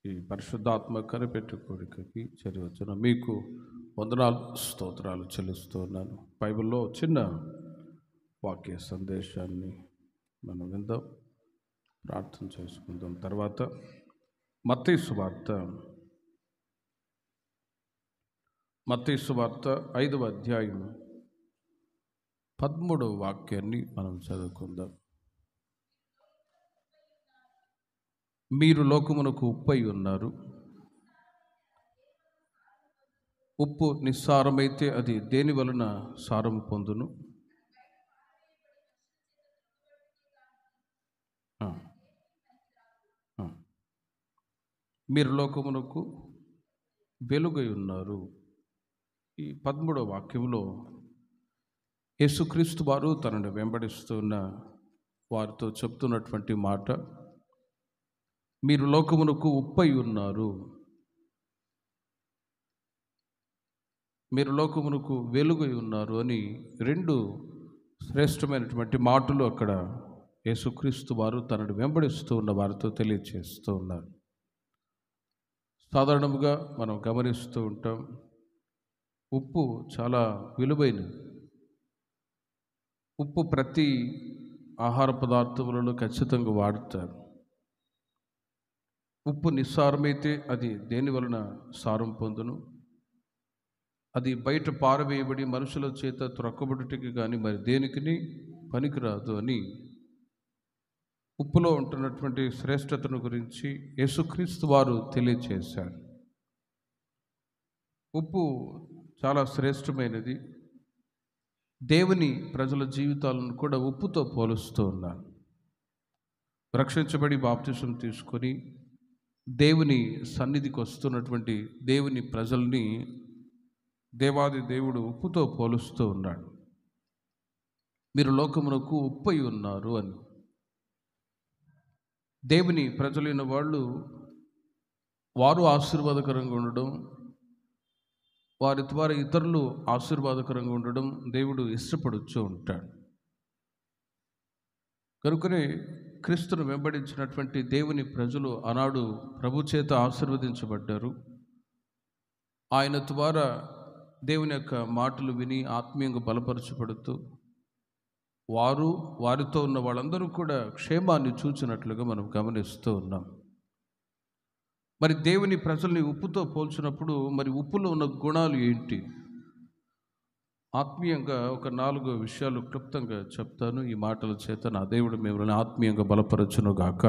ఈ పరిశుద్ధాత్మ కనిపెట్టు కోరికకి చేరవచ్చున మీకు వందనాలు స్తోత్రాలు చెల్లిస్తున్నాను. బైబిల్లో చిన్న వాక్య సందేశాన్ని మనం విందాం, ప్రార్థన చేసుకుందాం. తర్వాత మత్తయి సువార్త 5వ అధ్యాయం 13వ వాక్యాన్ని మనం చదువుకుందాం. మీరు లోకమునకు ఉప్పై ఉన్నారు. ఉప్పు నిస్సారమైతే అది దేని వలన సారము పొందును? మీరు లోకమునకు వెలుగై ఉన్నారు. ఈ 13వ వాక్యంలో యేసుక్రీస్తు వారు తనను వెంబడిస్తున్న వారితో చెప్తున్నటువంటి మాట, మీరు లోకమునకు ఉప్పై ఉన్నారు, మీరు లోకమునకు వెలుగై ఉన్నారు అని రెండు శ్రేష్టమైనటువంటి మాటలు అక్కడ యేసుక్రీస్తు వారు తనను వెంబడిస్తూ ఉన్న వారితో తెలియచేస్తూ ఉన్నారు. సాధారణంగా మనం గమనిస్తూ ఉంటాం, ఉప్పు చాలా విలువైనది. ఉప్పు ప్రతి ఆహార పదార్థములలో ఖచ్చితంగా వాడుతారు. ఉప్పు నిస్సారమైతే అది దేని వలన సారం పొందును? అది బయట పారవేయబడి మనుషుల చేత త్రొక్కబడుటకి కానీ మరి దేనికి పనికిరాదు అని ఉప్పులో ఉంటున్నటువంటి శ్రేష్టతను గురించి యేసుక్రీస్తు వారు తెలియచేశారు. ఉప్పు చాలా శ్రేష్టమైనది. దేవుని ప్రజల జీవితాలను కూడా ఉప్పుతో పోలుస్తూ ఉన్నారు. రక్షించబడి బాప్తిసం తీసుకొని దేవుని సన్నిధికి వస్తున్నటువంటి దేవుని ప్రజల్ని దేవాది దేవుడు ఉప్పుతో పోలుస్తూ ఉన్నాడు. మీరు లోకమునకు ఉప్పై ఉన్నారు అని. దేవుని ప్రజలైన వారు ఆశీర్వాదకరంగా ఉండడం, వారి ద్వారా ఇతరులు ఆశీర్వాదకరంగా ఉండడం దేవుడు ఇష్టపడుతూ ఉంటాడు. కనుకనే క్రీస్తును వెంబడించినటువంటి దేవుని ప్రజలు ఆనాడు ప్రభు చేత ఆశీర్వదించబడ్డారు. ఆయన ద్వారా దేవుని యొక్క మాటలు విని ఆత్మీయంగా బలపరచబడుతూ వారితో ఉన్న వాళ్ళందరూ కూడా క్షేమాన్ని చూచినట్లుగా మనం గమనిస్తూ ఉన్నాం. మరి దేవుని ప్రజల్ని ఉప్పుతో పోల్చినప్పుడు మరి ఉప్పులో ఉన్న గుణాలు ఏంటి? ఆత్మీయంగా ఒక 4 విషయాలు క్లుప్తంగా చెప్తాను. ఈ మాటల చేత నా దేవుడు మిమ్మల్ని ఆత్మీయంగా బలపరచును గాక.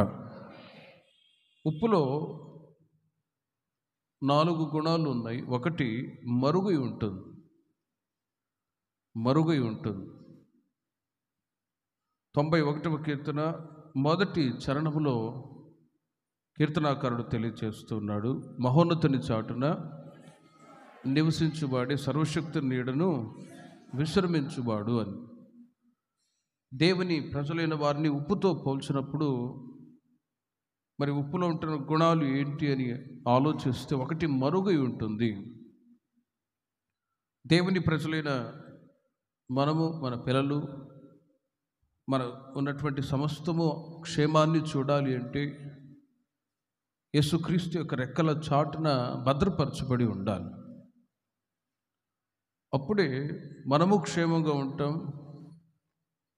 ఉప్పులో 4 గుణాలు ఉన్నాయి. ఒకటి, మరుగై ఉంటుంది. 91వ కీర్తన మొదటి చరణములో కీర్తనాకారుడు తెలియచేస్తున్నాడు, మహోన్నతుని చాటున నివసించువాడే సర్వశక్తి నీడను విశ్రమించువాడు అని. దేవుని ప్రజలైన వారిని ఉప్పుతో పోల్చినప్పుడు మరి ఉప్పులో ఉంటున్న గుణాలు ఏంటి అని ఆలోచిస్తే, ఒకటి, మరుగై ఉంటుంది. దేవుని ప్రజలైన మనము, మన పిల్లలు, మన ఉన్నటువంటి సమస్తము క్షేమాన్ని చూడాలి అంటే యేసుక్రీస్తు యొక్క రెక్కల చాటున భద్రపరచబడి ఉండాలి. అప్పుడే మనము క్షేమంగా ఉంటాం,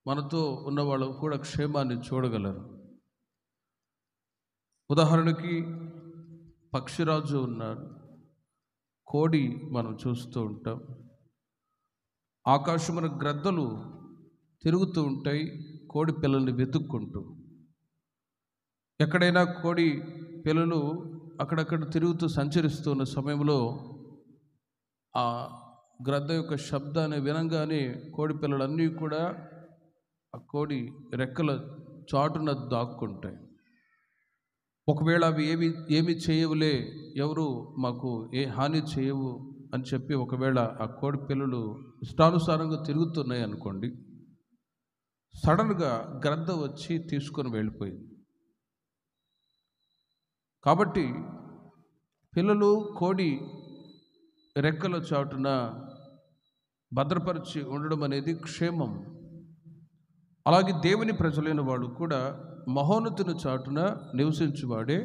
మనతో ఉన్నవాళ్ళు కూడా క్షేమాన్ని చూడగలరు. ఉదాహరణకి పక్షిరాజు ఉన్నాడు, కోడి మనం చూస్తూ ఉంటాం. ఆకాశమున గ్రద్దలు తిరుగుతూ ఉంటాయి కోడి పిల్లల్ని వెతుక్కుంటూ. ఎక్కడైనా కోడి పిల్లలు అక్కడక్కడ తిరుగుతూ సంచరిస్తున్న సమయంలో ఆ గ్రద్ద యొక్క శబ్దాన్ని వినంగానే కోడి పిల్లలన్నీ కూడా ఆ కోడి రెక్కల చాటున దాక్కుంటాయి. ఒకవేళ అవి ఏమి చేయవులే, ఎవరు మాకు ఏ హాని చేయవు అని చెప్పి ఒకవేళ ఆ కోడి పిల్లలు ఇష్టానుసారంగా తిరుగుతున్నాయి అనుకోండి, సడన్గా గ్రద్ద వచ్చి తీసుకొని వెళ్ళిపోయింది. కాబట్టి పిల్లలు కోడి రెక్కల చాటున భద్రపరిచి ఉండడం అనేది క్షేమం. అలాగే దేవుని ప్రజలైన వాడు కూడా మహోన్నతుని చాటున నివసించువాడే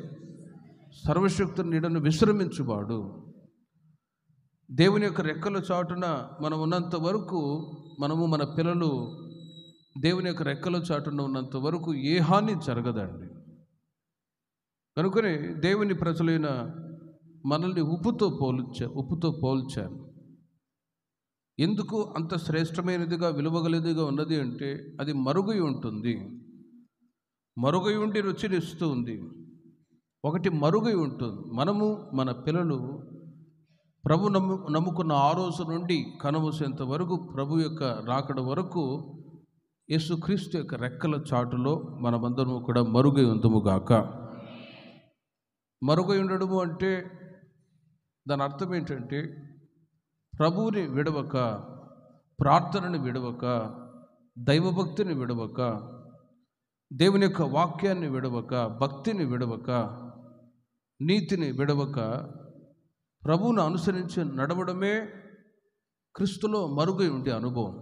సర్వశక్తుని నీడను విశ్రమించువాడు. దేవుని యొక్క రెక్కల చాటున మనం ఉన్నంత వరకు, మనము మన పిల్లలు దేవుని యొక్క రెక్కల చాటున ఉన్నంత వరకు ఏ హాని జరగదండి. కనుకనే దేవుని ప్రజలైన మనల్ని ఉప్పుతో పోల్చాను. ఎందుకు అంత శ్రేష్టమైనదిగా, విలువగలదిగా ఉన్నది అంటే అది మరుగై ఉంటుంది. మరుగై ఉండి రుచినిస్తూ ఉంది. ఒకటి మరుగై ఉంటుంది. మనము మన పిల్లలు ప్రభు నమ్ముకున్న ఆ రోజు నుండి కనుమూసేంత వరకు, ప్రభు యొక్క రాకడ వరకు యేసుక్రీస్తు యొక్క రెక్కల చాటులో మనమందరము కూడా మరుగై ఉందుముగాక. మరుగై ఉండడము అంటే దాని అర్థం ఏంటంటే ప్రభువుని విడవక, ప్రార్థనని విడవక, దైవభక్తిని విడవక, దేవుని యొక్క వాక్యాన్ని విడవక, భక్తిని విడవక, నీతిని విడవక ప్రభువును అనుసరించి నడవడమే క్రీస్తులో మరుగై ఉండే అనుభవం.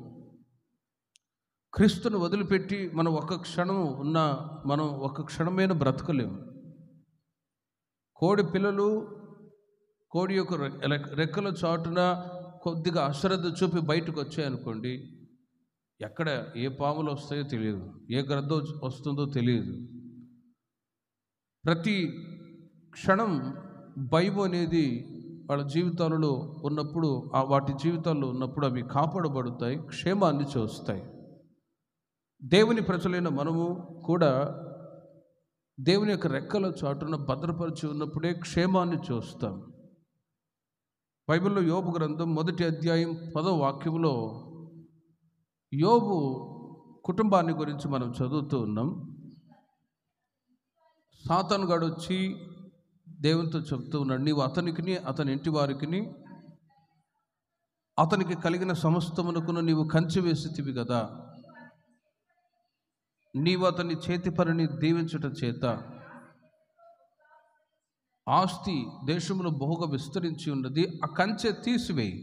క్రీస్తును వదిలిపెట్టి మనం ఒక్క క్షణమైన బ్రతకలేము. కోడి పిల్లలు కోడి యొక్క రెక్కల చాటున కొద్దిగా అశ్రద్ధ చూపి బయటకు వచ్చాయనుకోండి, ఎక్కడ ఏ పాములు వస్తాయో తెలియదు, ఏ గ్రద్ద వస్తుందో తెలియదు. ప్రతి క్షణం భయం అనేది వాళ్ళ జీవితాలలో ఉన్నప్పుడు, వాటి జీవితాల్లో ఉన్నప్పుడు అవి కాపాడబడతాయి, క్షేమాన్ని చూస్తాయి. దేవుని ప్రజలైన మనము కూడా దేవుని యొక్క రెక్కల చాటున భద్రపరిచి ఉన్నప్పుడే క్షేమాన్ని చూస్తాం. బైబిల్లో యోబు గ్రంథం 1వ అధ్యాయం 10వ వాక్యంలో యోబు కుటుంబాన్ని గురించి మనం చదువుతూ ఉన్నాం. సాతాను గాడు వచ్చి దేవునితో చెప్తూ ఉన్నాడు, నీవు అతనికిని అతని ఇంటి వారికిని అతనికి కలిగిన సమస్తమునకును నీవు కంచె వేసితివి కదా, నీవు అతని చేతి పనిని దీవించుట చేత ఆస్తి దేశంలో బహుగా విస్తరించి ఉన్నది, ఆ కంచె తీసివేయి,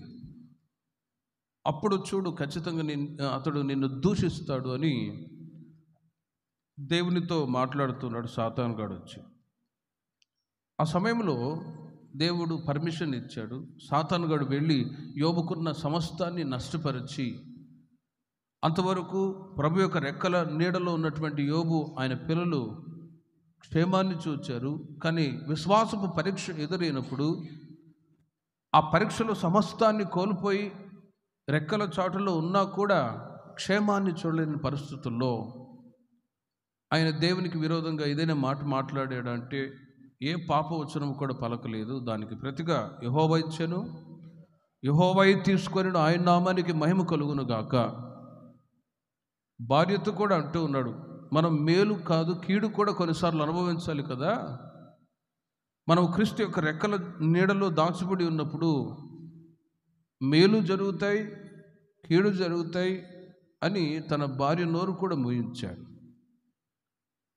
అప్పుడు చూడు ఖచ్చితంగా అతడు నిన్ను దూషిస్తాడు అని దేవునితో మాట్లాడుతున్నాడు సాతాను గాడు వచ్చి. ఆ సమయంలో దేవుడు పర్మిషన్ ఇచ్చాడు. సాతాను గాడు వెళ్ళి యోబుకున్న సమస్తాన్ని నష్టపరిచి, అంతవరకు ప్రభు యొక్క రెక్కల నీడలో ఉన్నటువంటి యోబు, ఆయన పిల్లలు క్షేమాన్ని చూచారు. కానీ విశ్వాసపు పరీక్ష ఎదురైనప్పుడు ఆ పరీక్షలో సమస్తాన్ని కోల్పోయి రెక్కల చాటులో ఉన్నా కూడా క్షేమాన్ని చూడలేని పరిస్థితుల్లో ఆయన దేవునికి విరోధంగా ఏదైనా మాట మాట్లాడాడంటే ఏ పాప వచనం కూడా పలకలేదు. దానికి ప్రతిగా యెహోవా ఇచ్చెను, యెహోవా తీసుకొని ఆయన నామానికి మహిమ కలుగును గాక. భార్యతో కూడా అంటూ ఉన్నాడు, మనం మేలు కాదు కీడు కూడా కొన్నిసార్లు అనుభవించాలి కదా. మనం క్రీస్తు యొక్క రెక్కల నీడలో దాచిపడి ఉన్నప్పుడు మేలు జరుగుతాయి, కీడు జరుగుతాయి అని తన భార్య నోరు కూడా మూయించాడు.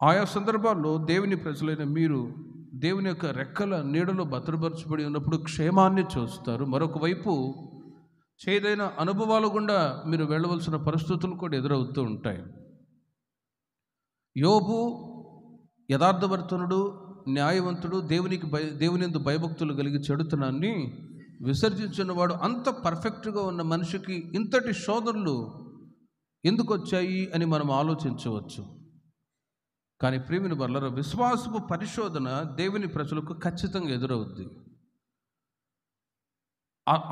ఆయా సందర్భాల్లో దేవుని ప్రజలైన మీరు దేవుని యొక్క రెక్కల నీడలో భద్రపరచబడి ఉన్నప్పుడు క్షేమాన్ని చూస్తారు. మరొక వైపు చేదైన అనుభవాల గుండా మీరు వెళ్ళవలసిన పరిస్థితులు కూడా ఎదురవుతూ ఉంటాయి. యోబు యథార్థవర్తనుడు, న్యాయవంతుడు, దేవుని యందు భయభక్తులు కలిగి చెడుతనాన్ని విసర్జించినవాడు. అంత పర్ఫెక్ట్గా ఉన్న మనిషికి ఇంతటి శోధనలు ఎందుకు వచ్చాయి అని మనం ఆలోచించవచ్చు. కానీ ప్రియమైన వారలారా, విశ్వాసపు పరిశోధన దేవుని ప్రజలకు ఖచ్చితంగా ఎదురవుద్ది.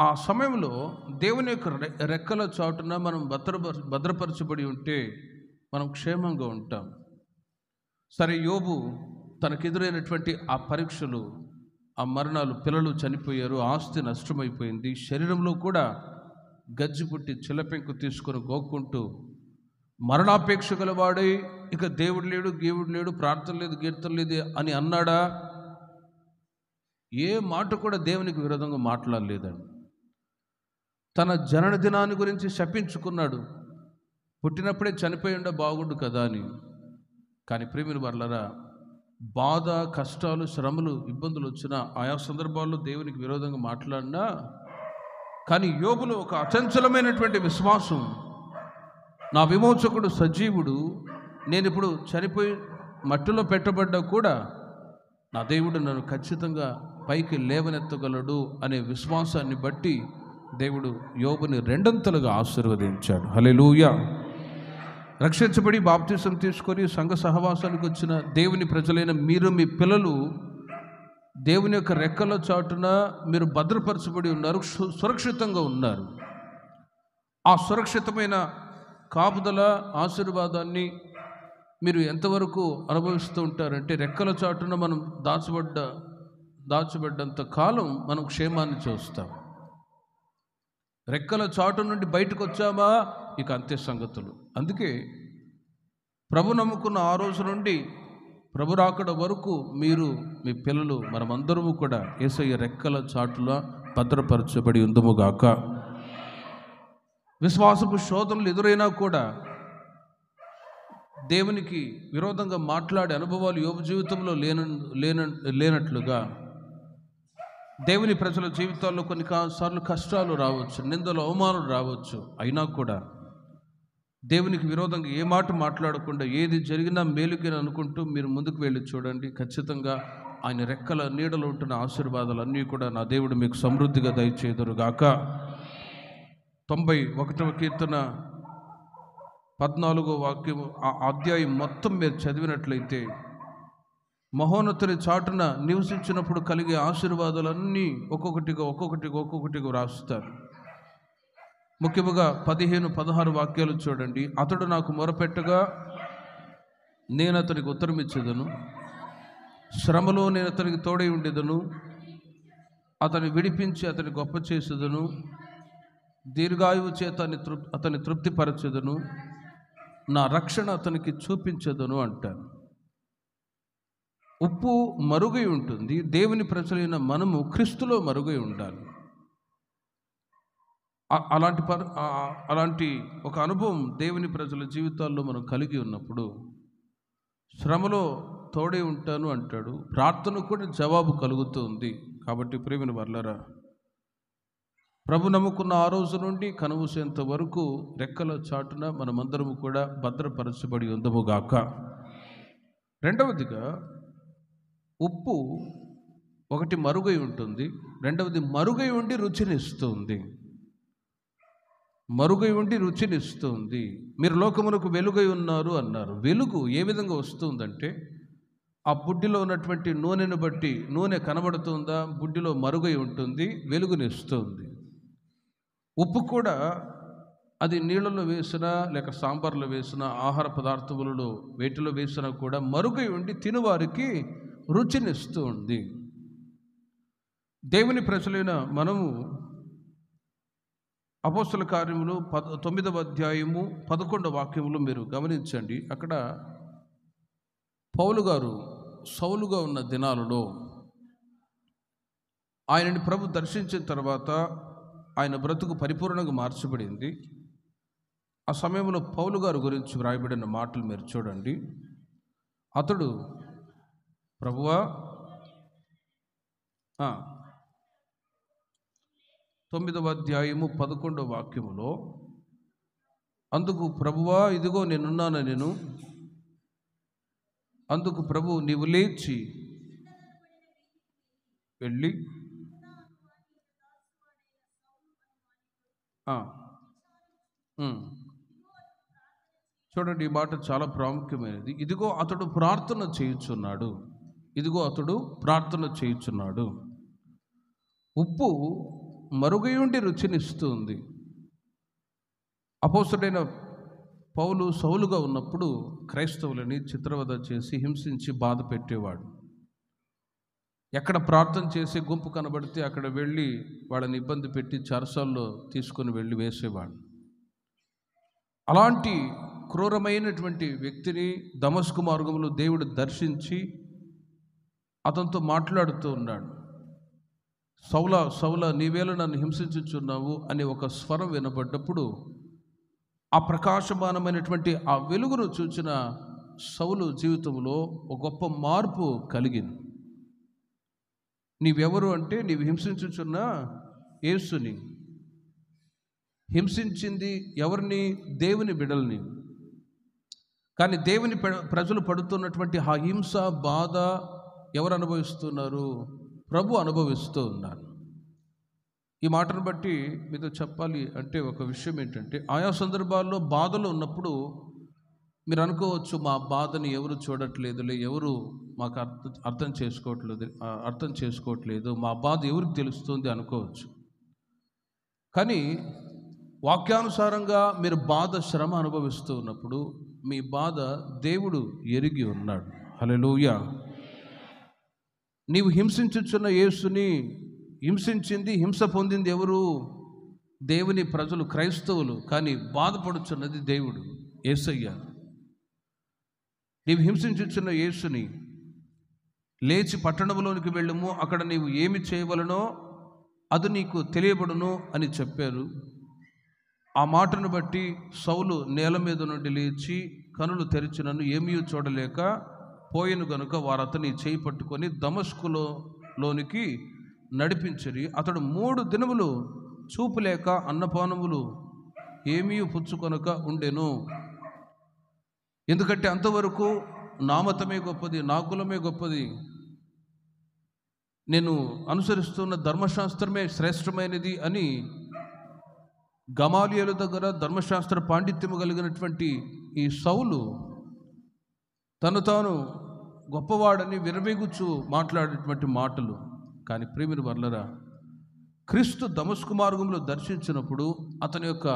ఆ సమయంలో దేవుని యొక్క రెక్కల చాటున మనం భద్రపరచబడి ఉంటే మనం క్షేమంగా ఉంటాం. సరే, యోబు తనకెదురైనటువంటి ఆ పరీక్షలు, ఆ మరణాలు, పిల్లలు చనిపోయారు, ఆస్తి నష్టమైపోయింది, శరీరంలో కూడా గజ్జి పుట్టి చిలపెంకు తీసుకొని గోక్కుంటూ మరణాపేక్ష గలవాడై ఇక దేవుడు లేడు, గీవుడు లేడు, ప్రార్థన లేదు, కీర్తన లేదు అని అన్నాడా? ఏ మాట కూడా దేవునికి విరోధంగా మాట్లాడలేదండి. తన జనన దినాన్ని గురించి శపించుకున్నాడు, పుట్టినప్పుడే చనిపోయి ఉండ బాగుండు కదా అని. కానీ ప్రియమైన వారలారా, బాధ, కష్టాలు, శ్రమలు, ఇబ్బందులు వచ్చినా ఆయా సందర్భాల్లో దేవునికి విరోధంగా మాట్లాడినా, కానీ యోబులో ఒక అచంచలమైనటువంటి విశ్వాసం, నా విమోచకుడు సజీవుడు, నేను ఇప్పుడు చనిపోయి మట్టిలో పెట్టబడ్డా కూడా నా దేవుడు నన్ను ఖచ్చితంగా పైకి లేవనెత్తగలడు అనే విశ్వాసాన్ని బట్టి దేవుడు యోబుని రెండంతలుగా ఆశీర్వదించాడు. హల్లెలూయా. రక్షించబడి బాప్తిసం తీసుకొని సంఘ సహవాసానికి వచ్చిన దేవుని ప్రజలైన మీరు, మీ పిల్లలు దేవుని యొక్క రెక్కల చాటున మీరు భద్రపరచబడి ఉన్నారు, సురక్షితంగా ఉన్నారు. ఆ సురక్షితమైన కాపుదల ఆశీర్వాదాన్ని మీరు ఎంతవరకు అనుభవిస్తూ ఉంటారంటే, రెక్కల చాటున మనం దాచబడ్డంత కాలం మనం క్షేమాన్ని చూస్తాం. రెక్కల చాటు నుండి బయటకు వచ్చామా ఇక అంతే సంగతులు. అందుకే ప్రభు నమ్ముకున్న ఆ రోజు నుండి ప్రభు రాకడ వరకు మీరు, మీ పిల్లలు, మనమందరము కూడా యేసయ్య రెక్కల చాటులా భద్రపరచబడి ఉందుముగాక. విశ్వాసపు శోధనలు ఎదురైనా కూడా దేవునికి విరోధంగా మాట్లాడే అనుభవాలు యోబు జీవితంలో లేనట్లుగా దేవుని ప్రజల జీవితాల్లో కొన్నిసార్లు కష్టాలు రావచ్చు, నిందలు, అవమానాలు రావచ్చు. అయినా కూడా దేవునికి విరోధంగా ఏ మాట మాట్లాడకుండా ఏది జరిగినా మేలుకి అనుకుంటూ మీరు ముందుకు వెళ్ళి చూడండి. ఖచ్చితంగా ఆయన రెక్కల నీడలో ఉంటున్న ఆశీర్వాదాలు అన్నీ కూడా నా దేవుడు మీకు సమృద్ధిగా దయచేదురుగాక. 91వ కీర్తన 14వ వాక్యం, ఆ అధ్యాయం మొత్తం మీరు చదివినట్లయితే మహోన్నతుని చాటున నివసించినప్పుడు కలిగే ఆశీర్వాదాలన్నీ ఒక్కొక్కటిగా రాస్తారు. ముఖ్యంగా 15, 16 వాక్యాలు చూడండి. అతడు నాకు మొరపెట్టగా నేను అతనికి ఉత్తరం ఇచ్చేదను, శ్రమలో నేను అతనికి తోడై ఉండేదను, అతన్ని విడిపించి అతని గొప్ప చేసేదను, దీర్ఘాయువు చేత అతన్ని తృప్తిపరచెదను, నా రక్షణ అతనికి చూపించదను అంటాను. ఉప్పు మరుగై ఉంటుంది. దేవుని ప్రజలైన మనము క్రీస్తులో మరుగై ఉండాలి. అలాంటి ఒక అనుభవం దేవుని ప్రజల జీవితాల్లో మనం కలిగి ఉన్నప్పుడు శ్రమలో తోడే ఉంటాను అంటాడు. ప్రార్థన కూడా జవాబు కలుగుతుంది. కాబట్టి ప్రియమైన వర్లరా, ప్రభు నమ్ముకున్న ఆ రోజు నుండి కనుమూసేంత వరకు రెక్కల చాటున మనమందరము కూడా భద్రపరచబడి ఉందముగాక. రెండవదిగా, ఉప్పు ఒకటి మరుగై ఉంటుంది, రెండవది మరుగై ఉండి రుచినిస్తుంది. మరుగై ఉండి రుచినిస్తుంది. మీరు లోకమునకు వెలుగై ఉన్నారు అన్నారు. వెలుగు ఏ విధంగా వస్తుందంటే, ఆ బుడ్డిలో ఉన్నటువంటి నూనెను బట్టి నూనె కనబడుతుందా, బుడ్డిలో మరుగై ఉంటుంది, వెలుగునిస్తుంది. ఉప్పు కూడా అది నీళ్ళలో వేసినా లేక సాంబార్లో వేసినా ఆహార పదార్థములలో వేటిలో వేసినా కూడా మరుగై ఉండి తినువారికి రుచినిస్తూ ఉంది. దేవుని ప్రజలైన మనము అపోస్తల కార్యములు 9వ అధ్యాయము 11వ వాక్యములు మీరు గమనించండి. అక్కడ పౌలు గారు సౌలుగా ఉన్న దినాలలో ఆయనని ప్రభు దర్శించిన తర్వాత ఆయన బ్రతుకు పరిపూర్ణంగా మార్చబడింది. ఆ సమయంలో పౌలు గారు గురించి వ్రాయబడిన మాటలు మీరు చూడండి. అతడు, ప్రభువా, 9వ అధ్యాయము 11వ వాక్యములో, అందుకు ప్రభువా ఇదిగో నేనున్నాను నేను. అందుకు ప్రభు, నీవు లేచి వెళ్ళి చూడండి, ఈ మాట చాలా ప్రాముఖ్యమైనది. ఇదిగో అతడు ప్రార్థన చేయుచున్నాడు. ఇదిగో అతడు ప్రార్థన చేయుచున్నాడు. ఉప్పు మరుగై ఉండి రుచినిస్తుంది. అపోస్తలుడైన పౌలు సౌలుగా ఉన్నప్పుడు క్రైస్తవులని చిత్రవద చేసి హింసించి బాధ పెట్టేవాడు. ఎక్కడ ప్రార్థన చేసే గుంపు కనబడితే అక్కడ వెళ్ళి వాళ్ళని ఇబ్బంది పెట్టి చెరసాల్లో తీసుకొని వెళ్ళి వేసేవాడు. అలాంటి క్రూరమైనటువంటి వ్యక్తిని దమస్కు మార్గంలో దేవుడు దర్శించి అతనితో మాట్లాడుతూ ఉన్నాడు. సౌలా సౌలా, నీవేళ నన్ను హింసించుచున్నావు అనే ఒక స్వరం వినబడ్డప్పుడు ఆ ప్రకాశమానమైనటువంటి ఆ వెలుగును చూచిన సౌలు జీవితంలో ఒక గొప్ప మార్పు కలిగింది. నీవెవరు అంటే, నీవు హింసించుచున్న యేసుని. హింసించింది ఎవరిని? దేవుని బిడ్డల్ని. కానీ దేవుని ప్రజలు పడుతున్నటువంటి ఆ హింస, బాధ, ఎవరు అనుభవిస్తున్నారు? ప్రభు అనుభవిస్తూ ఉన్నారు. ఈ మాటను బట్టి మీతో చెప్పాలి అంటే ఒక విషయం ఏంటంటే, ఆయా సందర్భాల్లో బాధలు ఉన్నప్పుడు మీరు అనుకోవచ్చు, మా బాధని ఎవరు చూడట్లేదులే, ఎవరు మాకు అర్థం చేసుకోవట్లేదు, మా బాధ ఎవరికి తెలుస్తుంది అనుకోవచ్చు. కానీ వాక్యానుసారంగా మీరు బాధ, శ్రమ అనుభవిస్తూ ఉన్నప్పుడు మీ బాధ దేవుడు ఎరిగి ఉన్నాడు. హల్లెలూయా. నీవు హింసించుచున్న యేసుని హింసించింది, హింస పొందింది ఎవరు? దేవుని ప్రజలు, క్రైస్తవులు. కానీ బాధపడుచున్నది దేవుడు, యేసయ్య. నీవు హింసించుచున్న యేసుని లేచి పట్టణంలోనికి వెళ్ళము, అక్కడ నీవు ఏమి చేయవలనో అది నీకు తెలియబడును అని చెప్పారు. ఆ మాటను బట్టి సౌలు నేల మీద నుండి లేచి కనులు తెరిచినను ఏమీ చూడలేక పోయిన గనుక వారు అతని చేయి పట్టుకొని దమస్కులోనికి నడిపించిరి. అతడు 3 దినములు చూపులేక అన్నపానములు ఏమీ పుచ్చుకొనక ఉండెను. ఎందుకంటే అంతవరకు నా మతమే గొప్పది, నా కులమే గొప్పది, నేను అనుసరిస్తున్న ధర్మశాస్త్రమే శ్రేష్టమైనది అని గమాలియేలు దగ్గర ధర్మశాస్త్ర పాండిత్యము కలిగినటువంటి ఈ సౌలు తను తాను గొప్పవాడని విరవేగుచు మాట్లాడేటువంటి మాటలు. కానీ ప్రియమైన వర్లరా, క్రీస్తు దమస్కు మార్గంలో దర్శించినప్పుడు అతని యొక్క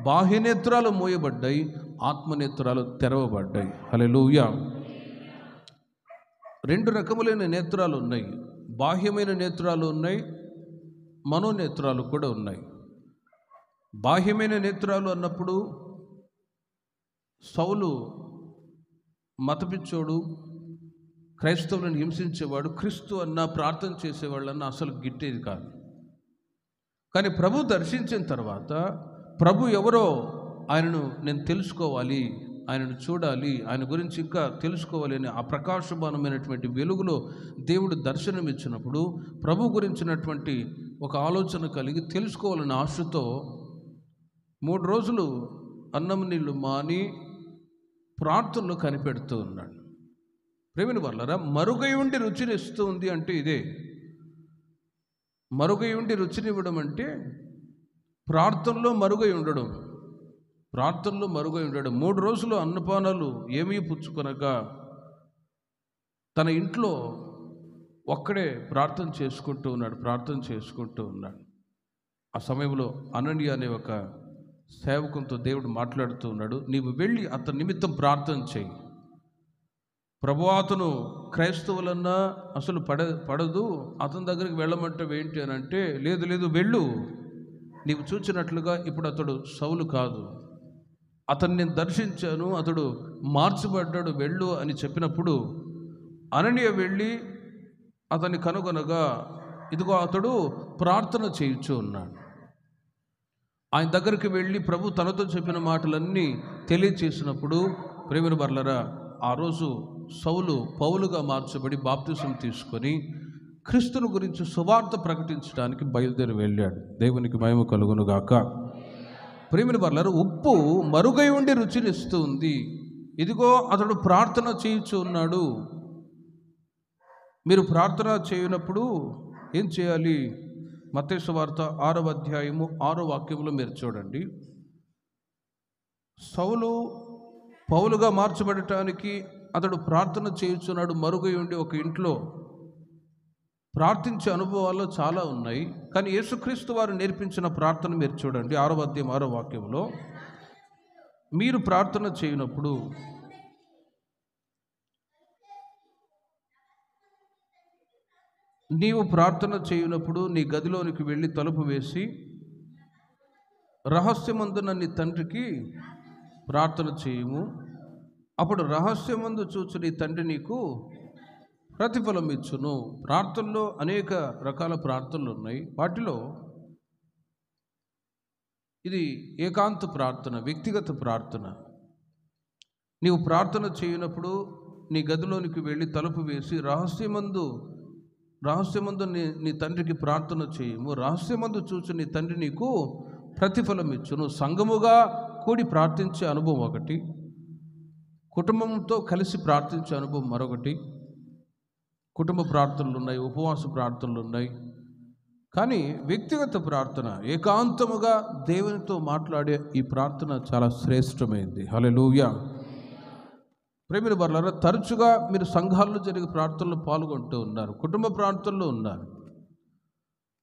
బాహ్యనేత్రాలు మోయబడ్డాయి, ఆత్మనేత్రాలు తెరవబడ్డాయి. హల్లెలూయా. 2 రకములైన నేత్రాలు ఉన్నాయి. బాహ్యమైన నేత్రాలు ఉన్నాయి, మనోనేత్రాలు కూడా ఉన్నాయి. బాహ్యమైన నేత్రాలు అన్నప్పుడు సౌలు మతపిచ్చోడు, క్రైస్తవులను హింసించేవాడు, క్రీస్తు అన్న ప్రార్థన చేసేవాళ్ళన్న అసలు గిట్టేది కాదు. కానీ ప్రభు దర్శించిన తర్వాత ప్రభు ఎవరో ఆయనను నేను తెలుసుకోవాలి, ఆయనను చూడాలి, ఆయన గురించి ఇంకా తెలుసుకోవాలి అని ఆ ప్రకాశమానమైనటువంటి వెలుగులో దేవుడు దర్శనం ఇచ్చినప్పుడు ప్రభు గురించినటువంటి ఒక ఆలోచన కలిగి తెలుసుకోవాలన్న ఆశతో 3 రోజులు అన్నం నీళ్ళు మాని ప్రార్థనలో కనిపెడుతూ ఉన్నాడు. ప్రేమిని వర్లరా, మరుగై ఉండి రుచిని ఇస్తూ ఉంది అంటే ఇదే. మరుగై ఉండి రుచినివ్వడం అంటే ప్రార్థనలో మరుగై ఉండడం. ప్రార్థనలో మరుగై ఉండడం. 3 రోజులు అన్నపానాలు ఏమీ పుచ్చుకొనక తన ఇంట్లో ఒక్కడే ప్రార్థన చేసుకుంటూ ఉన్నాడు. ఆ సమయంలో అననీయ అనే ఒక సేవకునితో దేవుడు మాట్లాడుతూ ఉన్నాడు. నీవు వెళ్ళి అతని నిమిత్తం ప్రార్థన చేయి. ప్రభువా, అతను క్రైస్తవులన్నా అసలు పడదు, అతని దగ్గరికి వెళ్ళమంటే ఏంటి అని అంటే, లేదు వెళ్ళు, నీవు చూచినట్లుగా ఇప్పుడు అతడు సౌలు కాదు, అతన్ని నేను దర్శించాను, అతడు మార్చబడ్డాడు, వెళ్ళు అని చెప్పినప్పుడు అననీయ వెళ్ళి అతన్ని కనుగొనగా ఇదిగో అతడు ప్రార్థన చేయించు ఉన్నాడు. ఆయన దగ్గరికి వెళ్ళి ప్రభు తనతో చెప్పిన మాటలన్నీ తెలియచేసినప్పుడు ప్రేమిన వర్లరా, ఆ రోజు సౌలు పౌలుగా మార్చబడి బాప్తిసం తీసుకొని క్రీస్తుని గురించి సువార్త ప్రకటించడానికి బయలుదేరి వెళ్ళాడు. దేవునికి మహిమ కలుగునుగాక. ప్రేమిన వర్లరా, ఉప్పు మరుగై ఉండి రుచినిస్తూ ఉంది. ఇదిగో అతడు ప్రార్థన చేయించు ఉన్నాడు. మీరు ప్రార్థన చేయనప్పుడు ఏం చేయాలి? మత్తయి సువార్త 6వ అధ్యాయము 6వ వాక్యంలో మీరు చూడండి. సౌలు పౌలుగా మార్చబడటానికి అతడు ప్రార్థన చేయించున్నాడు, మరుగై ఉండి ఒక ఇంట్లో. ప్రార్థించే అనుభవాల్లో చాలా ఉన్నాయి, కానీ యేసుక్రీస్తు వారు నేర్పించిన ప్రార్థన మీరు చూడండి. 6వ అధ్యాయం 6వ వాక్యంలో, మీరు ప్రార్థన చేయనప్పుడు నీవు ప్రార్థన చేయనప్పుడు నీ గదిలోనికి వెళ్ళి తలుపు వేసి రహస్యమందున నీ తండ్రికి ప్రార్థన చేయము. అప్పుడు రహస్యమందు చూచు నీ తండ్రి నీకు ప్రతిఫలం ఇచ్చును. ప్రార్థనలో అనేక రకాల ప్రార్థనలు ఉన్నాయి. వాటిలో ఇది ఏకాంత ప్రార్థన, వ్యక్తిగత ప్రార్థన. నీవు ప్రార్థన చేయనప్పుడు నీ గదిలోనికి వెళ్ళి తలుపు వేసి రహస్యమందు నీ తండ్రికి ప్రార్థన చేయము. రహస్యమందు చూసి నీ తండ్రి నీకు ప్రతిఫలం ఇచ్చును. సంఘముగా కూడి ప్రార్థించే అనుభవం ఒకటి, కుటుంబంతో కలిసి ప్రార్థించే అనుభవం మరొకటి. కుటుంబ ప్రార్థనలు ఉన్నాయి, ఉపవాస ప్రార్థనలు ఉన్నాయి. కానీ వ్యక్తిగత ప్రార్థన, ఏకాంతముగా దేవునితో మాట్లాడే ఈ ప్రార్థన చాలా శ్రేష్టమైంది. హల్లెలూయా. ప్రేమిల వర్లారా, తరచుగా మీరు సంఘాల్లో జరిగే ప్రార్థనలో పాల్గొంటూ ఉన్నారు, కుటుంబ ప్రార్థనలో ఉన్నారు.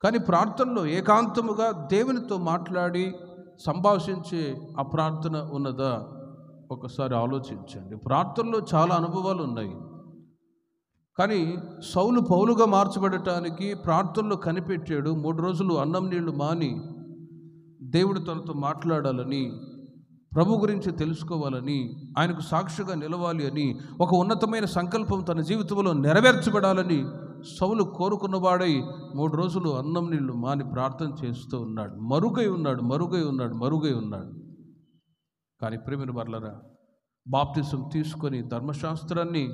కానీ ప్రార్థనలో ఏకాంతముగా దేవునితో మాట్లాడి సంభాషించే ఆ ప్రార్థన ఉన్నదా? ఒకసారి ఆలోచించండి. ప్రార్థనలో చాలా అనుభవాలు ఉన్నాయి. కానీ సౌలు పౌలుగా మార్చబడటానికి ప్రార్థనలో కనిపెట్టాడు. 3 రోజులు అన్నం నీళ్లు మాని దేవుడు తనతో మాట్లాడాలని, ప్రభు గురించి తెలుసుకోవాలని, ఆయనకు సాక్షిగా నిలవాలి అని, ఒక ఉన్నతమైన సంకల్పం తన జీవితంలో నెరవేర్చబడాలని సౌలు కోరుకున్నవాడై 3 రోజులు అన్నం నీళ్లు మాని ప్రార్థన చేస్తూ ఉన్నాడు. మరుగై ఉన్నాడు. కానీ ప్రేమిన వర్లరా, బాప్తిసం తీసుకొని ధర్మశాస్త్రాన్ని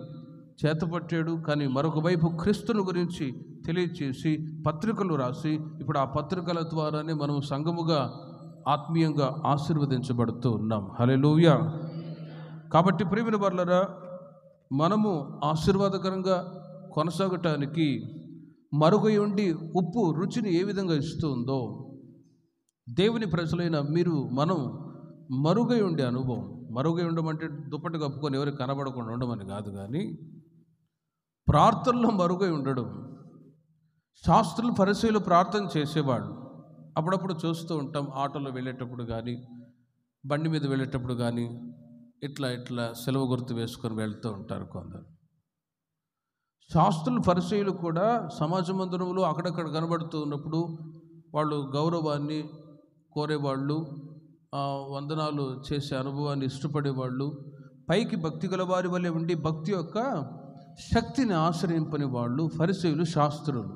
చేతపట్టాడు. కానీ మరొక వైపు క్రీస్తుని గురించి తెలియచేసి పత్రికలు రాసి, ఇప్పుడు ఆ పత్రికల ద్వారానే మనం సంఘముగా ఆత్మీయంగా ఆశీర్వదించబడుతూ ఉన్నాం. హల్లెలూయా. కాబట్టి ప్రేమిన వర్లరా, మనము ఆశీర్వాదకరంగా కొనసాగటానికి మరుగై ఉండి ఉప్పు రుచిని ఏ విధంగా ఇస్తుందో, దేవుని ప్రజలైన మనం మరుగై ఉండే అనుభవం. మరుగై ఉండమంటే దుప్పటి కప్పుకొని ఎవరికి కనబడకుండా ఉండమని కాదు, కానీ ప్రార్థనలో మరుగై ఉండడం. శాస్త్రులు ఫరిసీయులు ప్రార్థన చేసేవాళ్ళు. అప్పుడప్పుడు చూస్తూ ఉంటాం, ఆటోలో వెళ్ళేటప్పుడు కానీ, బండి మీద వెళ్ళేటప్పుడు కానీ ఇట్లా సెలవు గుర్తు వేసుకొని వెళ్తూ ఉంటారు కొందరు. శాస్త్రులు ఫరిసీయులు కూడా సమాజ మందిరంలో అక్కడక్కడ కనబడుతూ ఉన్నప్పుడు వాళ్ళు గౌరవాన్ని కోరేవాళ్ళు, వందనాలు చేసే అనుభవాన్ని ఇష్టపడేవాళ్ళు, పైకి భక్తి గల వారి వల్లే ఉండి భక్తి యొక్క శక్తిని ఆశ్రయింపని వాళ్ళు ఫరిసీయులు, శాస్త్రులు.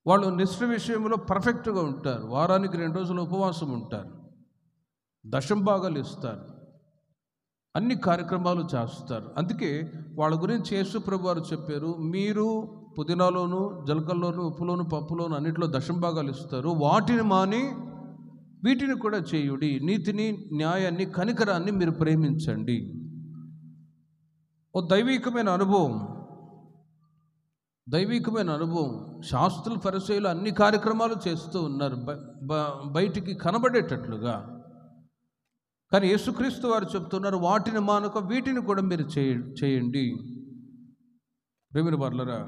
వాళ్ళు నిష్ఠ విషయంలో పర్ఫెక్ట్గా ఉంటారు. వారానికి 2 రోజులు ఉపవాసం ఉంటారు, దశంభాగాలు ఇస్తారు, అన్ని కార్యక్రమాలు చేస్తారు. అందుకే వాళ్ళ గురించి యేసు ప్రభు వారు చెప్పారు, మీరు పుదీనాలోను, జలకల్లోను, ఉప్పులోను, పప్పులోను అన్నింటిలో దశంభాగాలు ఇస్తారు, వాటిని మాని వీటిని కూడా చేయుడి. నీతిని, న్యాయాన్ని, కనికరాన్ని మీరు ప్రేమించండి. ఓ దైవికమైన అనుభవం. శాస్త్రులు ఫరిసీయులు అన్ని కార్యక్రమాలు చేస్తూ ఉన్నారు బయటికి కనబడేటట్లుగా. కానీ యేసుక్రీస్తు వారు చెప్తున్నారు, వాటిని మానక వీటిని కూడా మీరు చేయండి. ప్రేమిన వర్లరా,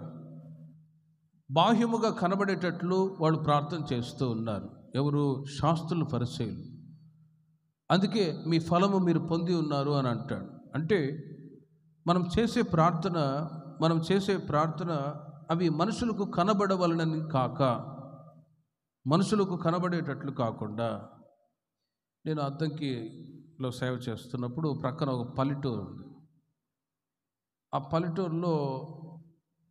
బాహ్యముగా కనబడేటట్లు వాళ్ళు ప్రార్థన చేస్తూ ఉన్నారు. ఎవరు? శాస్త్రులు, ఫరిసీయులు. అందుకే మీ ఫలము మీరు పొంది ఉన్నారు అని అంటాడు. అంటే మనం చేసే ప్రార్థన అవి మనుషులకు కనబడవలనని కాక, మనుషులకు కనబడేటట్లు కాకుండా. నేను అద్దంకిలో సేవ చేస్తున్నప్పుడు ప్రక్కన ఒక పల్లెటూరు ఉంది. ఆ పల్లెటూరులో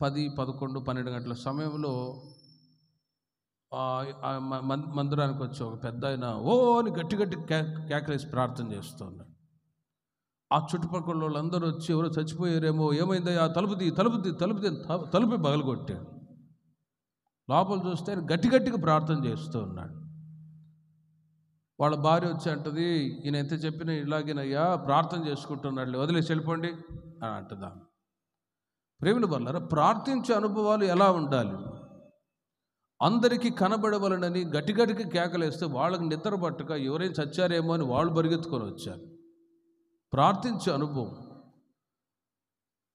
10, 11, 12 గంటల సమయంలో మందిరానికి వచ్చి ఒక పెద్ద ఆయన ఓ అని గట్టి కేకలేసి ప్రార్థన చేస్తున్నాడు. ఆ చుట్టుపక్కల వాళ్ళందరూ వచ్చి ఎవరో చచ్చిపోయారేమో, ఏమైందా, తలుపు పగలగొట్టాడు. లోపల చూస్తే ఆయన గట్టిగా ప్రార్థన చేస్తూ ఉన్నాడు. వాళ్ళ భార్య వచ్చి అంటది, ఈయన ఎంత చెప్పినా ఇలాగేనయ్యా ప్రార్థన చేసుకుంటున్నాడు, వదిలేసి వెళ్ళిపోండి అని అంటదా. ప్రేమిల వల్ల ప్రార్థించే అనుభవాలు ఎలా ఉండాలి? అందరికీ కనబడవలనని గట్టిగా కేకలేస్తే వాళ్ళకి నిద్ర పట్టక ఎవరైనా చచ్చారేమో అని వాళ్ళు పరిగెత్తుకొని వచ్చారు. ప్రార్థించే అనుభవం.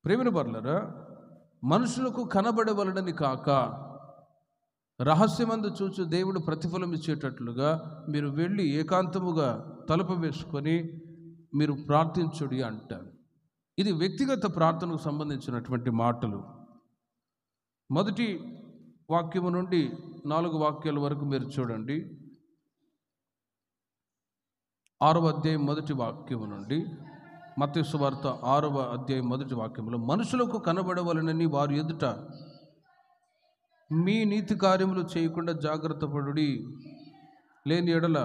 ప్రేమిన వర్లరా, మనుషులకు కనబడవలనని కాక రహస్యమందు చూచి దేవుడు ప్రతిఫలం ఇచ్చేటట్లుగా మీరు వెళ్ళి ఏకాంతముగా తలుపు వేసుకొని మీరు ప్రార్థించుడి అంటారు. ఇది వ్యక్తిగత ప్రార్థనకు సంబంధించినటువంటి మాటలు. మొదటి వాక్యము నుండి 4 వాక్యాల వరకు మీరు చూడండి. 6వ అధ్యాయం మొదటి వాక్యము నుండి, మత్తయి సువార్త 6వ అధ్యాయం మొదటి వాక్యములో, మనుషులకు కనబడవలనని వారి ఎదుట మీ నీతి కార్యములు చేయకుండా జాగ్రత్త పడుడి, లేని ఎడల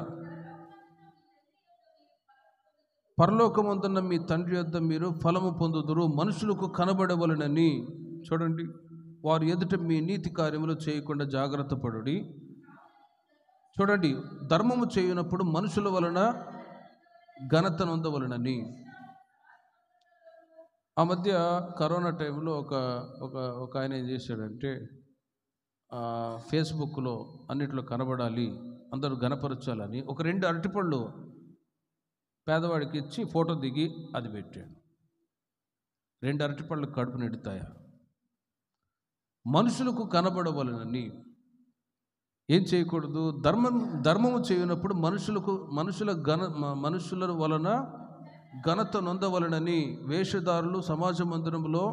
పరలోకమందున్న మీ తండ్రి యొద్ద మీరు ఫలము పొందుదురు. మనుషులకు కనబడవలనని, చూడండి, వారి ఎదుట మీ నీతి కార్యములు చేయకుండా జాగ్రత్త పడుడి. చూడండి, ధర్మము చేయనప్పుడు మనుషుల వలన ఘనత నొందవలనని. ఆ మధ్య కరోనా టైంలో ఒక ఒక ఒక ఆయన ఏం చేశాడంటే ఫేస్బుక్లో అన్నిట్లో కనబడాలి, అందరూ గనపరచాలని ఒక 2 అరటిపళ్ళు పేదవాడికి ఇచ్చి ఫోటో దిగి అది పెట్టాడు. 2 అరటిపళ్ళు కడుపు నిండుతాయా? మనుషులకు కనబడవలనని ఏం చేయకూడదు? ధర్మము చేయనప్పుడు మనుషుల వలన ఘనత నొందవలనని వేషధారులు సమాజ మందిరంలో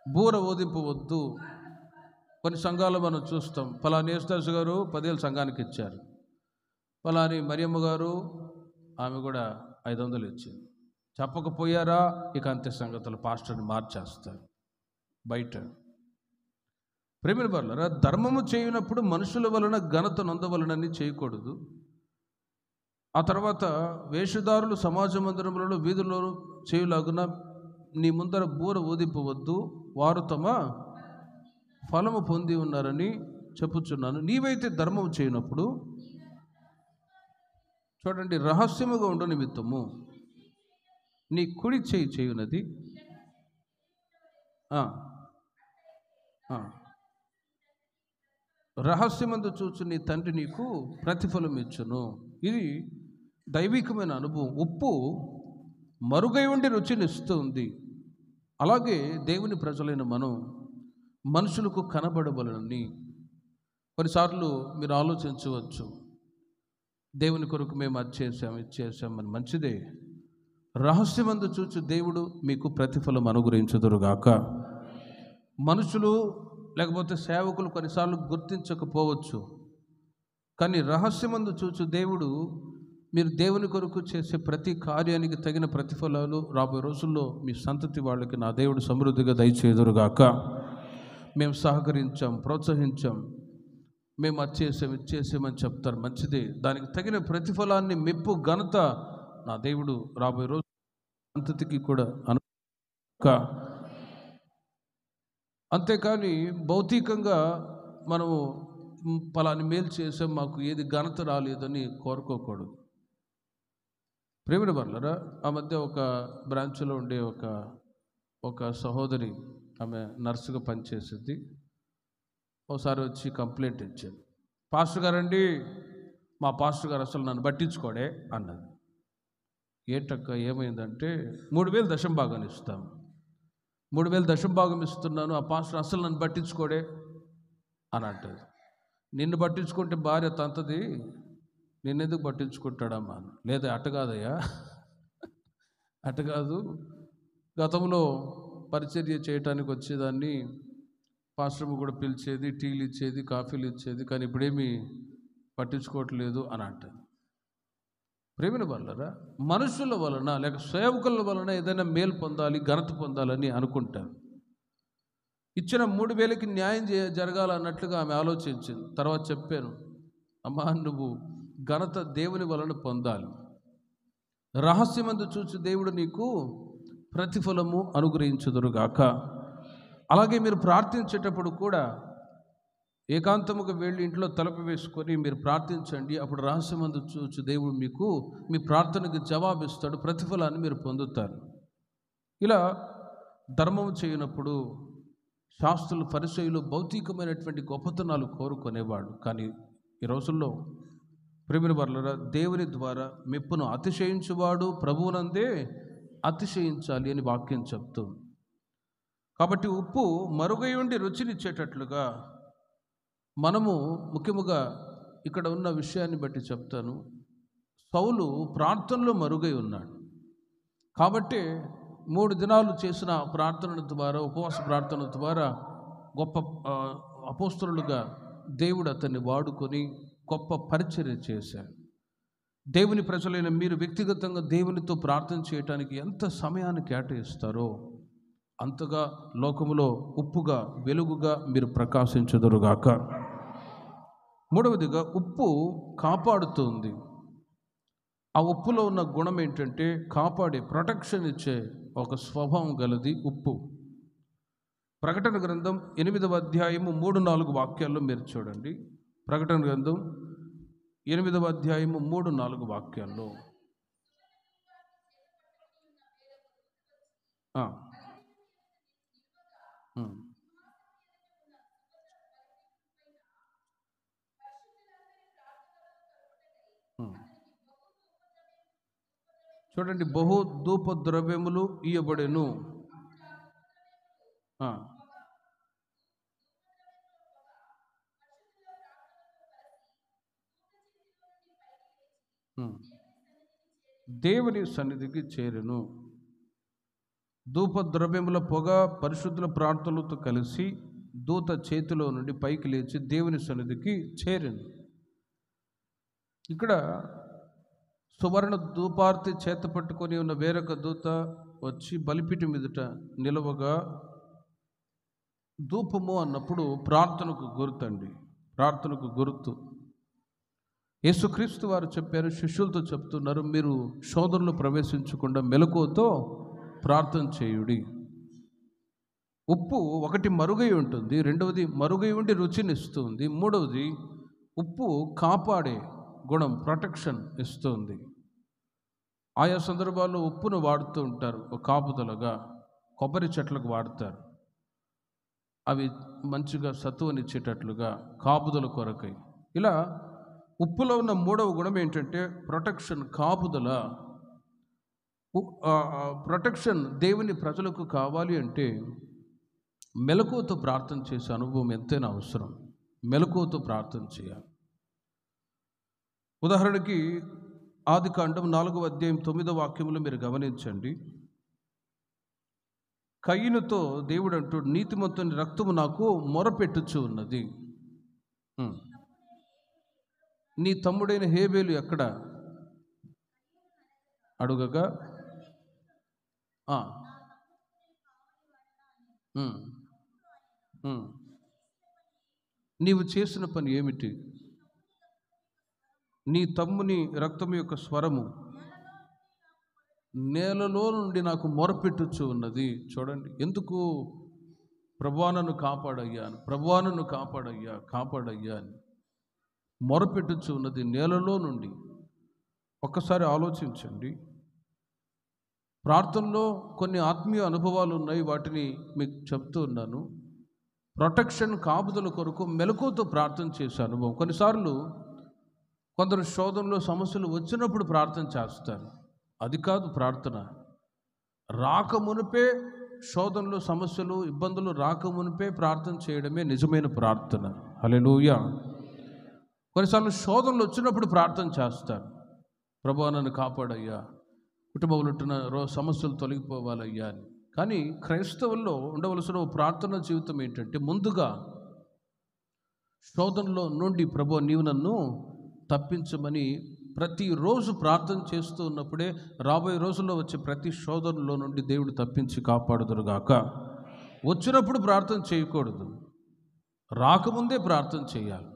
బూర ఊదింపవద్దు. కొన్ని సంఘాలు మనం చూస్తాం, ఫలాని యేసుదాసు గారు 10,000 సంఘానికి ఇచ్చారు, ఫలాని మరియమ్మ గారు ఆమె కూడా 500 ఇచ్చింది, చెప్పకపోయారా ఇక అంతే సంగతులు, పాస్టర్ని మార్చేస్తారు బయట. ప్రేమిన వాళ్ళరా, ధర్మము చేయనప్పుడు మనుషుల వలన ఘనత నొందవలనని చేయకూడదు. ఆ తర్వాత వేషధారులు సమాజ మందిరములలో వీధుల్లో చేయులాగున నీ ముందర బూర ఊదింపవద్దు, వారు తమ ఫలము పొంది ఉన్నారని చెప్పుచున్నాను. నీవైతే ధర్మం చేయనప్పుడు చూడండి, రహస్యముగా ఉండు నిమిత్తము నీ కుడి చేయి చేయునది రహస్యమందు చూచు నీ తండ్రి నీకు ప్రతిఫలం ఇచ్చును. ఇది దైవికమైన అనుభవం. ఉప్పు మరుగై ఉండి రుచినిస్తుంది. అలాగే దేవుని ప్రజలైన మనం మనుషులకు కనబడవలనని కొన్నిసార్లు మీరు ఆలోచించవచ్చు, దేవుని కొరకు మేము అది చేసాం ఇది చేసామని. మంచిదే, రహస్యమందు చూచు దేవుడు మీకు ప్రతిఫలం అనుగ్రహించుదురుగాక. మనుషులు లేకపోతే సేవకులు కొన్నిసార్లు గుర్తించకపోవచ్చు, కానీ రహస్యమందు చూచు దేవుడు మీరు దేవుని కొరకు చేసే ప్రతి కార్యానికి తగిన ప్రతిఫలాలు రాబోయే రోజుల్లో మీ సంతతి వాళ్ళకి నా దేవుడు సమృద్ధిగా దయచేదురుగాక. మేము సహకరించాం, ప్రోత్సహించాం, మేము అది చేసాం ఇది చేసామని చెప్తారు. మంచిదే, దానికి తగిన ప్రతిఫలాన్ని మెప్పు ఘనత నా దేవుడు రాబోయే రోజు సంతతికి కూడా అంతేకాని భౌతికంగా మనము పలాని మేలు చేసాం మాకు ఏది ఘనత రాలేదని కోరుకోకూడదు. ప్రేమిన వాళ్ళరా, ఆ మధ్య ఒక బ్రాంచ్లో ఉండే ఒక సహోదరి, ఆమె నర్సుగా పనిచేసింది, ఒకసారి వచ్చి కంప్లైంట్ ఇచ్చాను. పాస్టర్ గారండి, మా పాస్టర్ గారు అసలు నన్ను పట్టించుకోడే అన్నది. ఏంటక్క ఏమైందంటే, 3,000 దశంభాగాన్ని ఇస్తాము, 3,000 దశంభాగం ఇస్తున్నాను, ఆ పాస్టర్ అసలు నన్ను పట్టించుకోడే అని అంటది. నిన్ను పట్టించుకుంటే భార్య తంతది, నిన్నెందుకు పట్టించుకుంటాడమ్మా? లేదా అట్ట కాదయ్యా, అట్ట కాదు, గతంలో పరిచర్య చేయటానికి వచ్చేదాన్ని, పాస్టర్ము కూడా పిలిచేది, టీలు ఇచ్చేది, కాఫీలు ఇచ్చేది, కానీ ఇప్పుడేమీ పట్టించుకోవట్లేదు అని అంటది. ప్రేమిన వల్లరా, మనుషుల వలన లేక సేవకుల వలన ఏదైనా మేలు పొందాలి, ఘనత పొందాలని అనుకుంటారు. ఇచ్చిన 3,000కి న్యాయం జరగాలన్నట్లుగా ఆమె ఆలోచించింది. తర్వాత చెప్పాను, అమ్మా నువ్వు ఘనత దేవుని వలన పొందాలి, రహస్యమందు చూసి దేవుడు నీకు ప్రతిఫలము అనుగ్రహించుదురుగాక. అలాగే మీరు ప్రార్థించేటప్పుడు కూడా ఏకాంతముగా వెళ్ళి ఇంట్లో తలుపు వేసుకొని మీరు ప్రార్థించండి. అప్పుడు రహస్యమందు చూచి దేవుడు మీకు మీ ప్రార్థనకు జవాబిస్తాడు, ప్రతిఫలాన్ని మీరు పొందుతారు. ఇలా ధర్మం చేయనప్పుడు శాస్త్రులు పరిచయులు భౌతికమైనటువంటి గొప్పతనాలు కోరుకునేవాడు. కానీ ఈ రోజుల్లో ప్రేమిన వర్లరా, దేవుని ద్వారా మెప్పును అతిశయించువాడు ప్రభువునందే అతిశయించాలి అని వాక్యం చెప్తుంది. కాబట్టి ఉప్పు మరుగై ఉండి రుచినిచ్చేటట్లుగా మనము ముఖ్యముగా ఇక్కడ ఉన్న విషయాన్ని బట్టి చెప్తాను. సౌలు ప్రార్థనలో మరుగై ఉన్నాడు కాబట్టి 3 దినాలు చేసిన ప్రార్థనల ద్వారా, ఉపవాస ప్రార్థన ద్వారా గొప్ప అపోస్తలులుగా దేవుడు అతన్ని వాడుకొని గొప్ప పరిచర్య చేశాడు. దేవుని ప్రజలైన మీరు వ్యక్తిగతంగా దేవునితో ప్రార్థన చేయటానికి ఎంత సమయాన్ని కేటాయిస్తారో అంతగా లోకములో ఉప్పుగా వెలుగుగా మీరు ప్రకాశించుదురుగాక. మూడవదిగా, ఉప్పు కాపాడుతుంది. ఆ ఉప్పులో ఉన్న గుణం ఏంటంటే కాపాడే, ప్రొటెక్షన్ ఇచ్చే ఒక స్వభావం గలది ఉప్పు. ప్రకటన గ్రంథం 8వ అధ్యాయము 3-4 వాక్యాల్లో మీరు చూడండి. ప్రకటన గ్రంథం 8వ అధ్యాయము 3-4 వాక్యాల్లో ఆ, ఉమ్, ఉమ్. చూడండి, బహు ధూప ద్రవ్యములు ఇయ్యబడెను. ఆ, ఉమ్. దేవుని సన్నిధికి చేరెను. ధూప ద్రవ్యముల పొగ పరిశుద్ధుల ప్రార్థనలతో కలిసి దూత చేతిలో నుండి పైకి లేచి దేవుని సన్నిధికి చేరెను. ఇక్కడ సువర్ణ ధూపార్తి చేత పట్టుకొని ఉన్న వేరొక దూత వచ్చి బలిపీఠం మీదట నిలవగా, ధూపము అన్నప్పుడు ప్రార్థనకు గుర్తండి, ప్రార్థనకు గుర్తు. యేసుక్రీస్తు వారు చెప్పారు, శిష్యులతో చెప్తున్నారు, మీరు శోధనలో ప్రవేశించకుండా మెలకువతో ప్రార్థన చేయుడి. ఉప్పు ఒకటి మరుగై ఉంటుంది, రెండవది మరుగై ఉండి రుచినిస్తుంది, మూడవది ఉప్పు కాపాడే గుణం, ప్రొటెక్షన్ ఇస్తుంది. ఆయా సందర్భాల్లో ఉప్పును వాడుతూ ఉంటారు, ఒక కాపుదలగా కొబ్బరి చెట్లకు వాడతారు, అవి మంచిగా సత్తువనిచ్చేటట్లుగా కాపుదల కొరకై. ఇలా ఉప్పులో ఉన్న మూడవ గుణం ఏంటంటే ప్రొటెక్షన్, కాపుదల. ప్రొటెక్షన్ దేవుని ప్రజలకు కావాలి అంటే మెలకువతో ప్రార్థన చేసే అనుభవం ఎంతైనా అవసరం. మెలకువతో ప్రార్థన చేయాలి. ఉదాహరణకి ఆదికాండం 4వ అధ్యాయం 9వ వాక్యంలో మీరు గమనించండి. కయీనుతో దేవుడు అంటూ, నీతిమంతుని రక్తము నాకు మొరపెట్టుచు ఉన్నది. ఉమ్. నీ తమ్ముడైన హేబేలు ఎక్కడ అడుగగా, ఆ, ఉమ్, ఉమ్. నీవు చేసిన పని ఏమిటి? నీ తమ్ముని రక్తము యొక్క స్వరము నేలలో నుండి నాకు మొరపెట్టుచు ఉన్నది. చూడండి, ఎందుకు? ప్రభువా నన్ను కాపాడయ్యాను, ప్రభువా నన్ను కాపాడయ్యా, కాపాడయ్యా అని మొరపెట్టుచు ఉన్నది నేలలో నుండి. ఒక్కసారి ఆలోచించండి. ప్రార్థనలో కొన్ని ఆత్మీయ అనుభవాలు ఉన్నాయి, వాటిని మీకు చెప్తూ ఉన్నాను. ప్రొటెక్షన్, కాపుదల కొరకు మెలకువతో ప్రార్థన చేసే అనుభవం. కొన్నిసార్లు కొందరు శోధనలో సమస్యలు వచ్చినప్పుడు ప్రార్థన చేస్తారు. అది కాదు ప్రార్థన. రాకమునిపే, శోధనలో సమస్యలు ఇబ్బందులు రాకమునిపే ప్రార్థన చేయడమే నిజమైన ప్రార్థన. హల్లెలూయా. కొన్నిసార్లు శోధనలు వచ్చినప్పుడు ప్రార్థన చేస్తారు, ప్రభువా నన్ను కాపాడయ్యా, కుటుంబంలో ఉంటున్న సమస్యలు తొలగిపోవాలయ్యా అని. కానీ క్రైస్తవుల్లో ఉండవలసిన ప్రార్థన జీవితం ఏంటంటే, ముందుగా శోధనలో నుండి ప్రభువా నీవు నన్ను తప్పించమని ప్రతిరోజు ప్రార్థన చేస్తూ ఉన్నప్పుడే రాబోయే రోజుల్లో వచ్చే ప్రతి శోధనలో నుండి దేవుడు తప్పించి కాపాడుదురుగాక. వచ్చినప్పుడు ప్రార్థన చేయకూడదు, రాకముందే ప్రార్థన చేయాలి.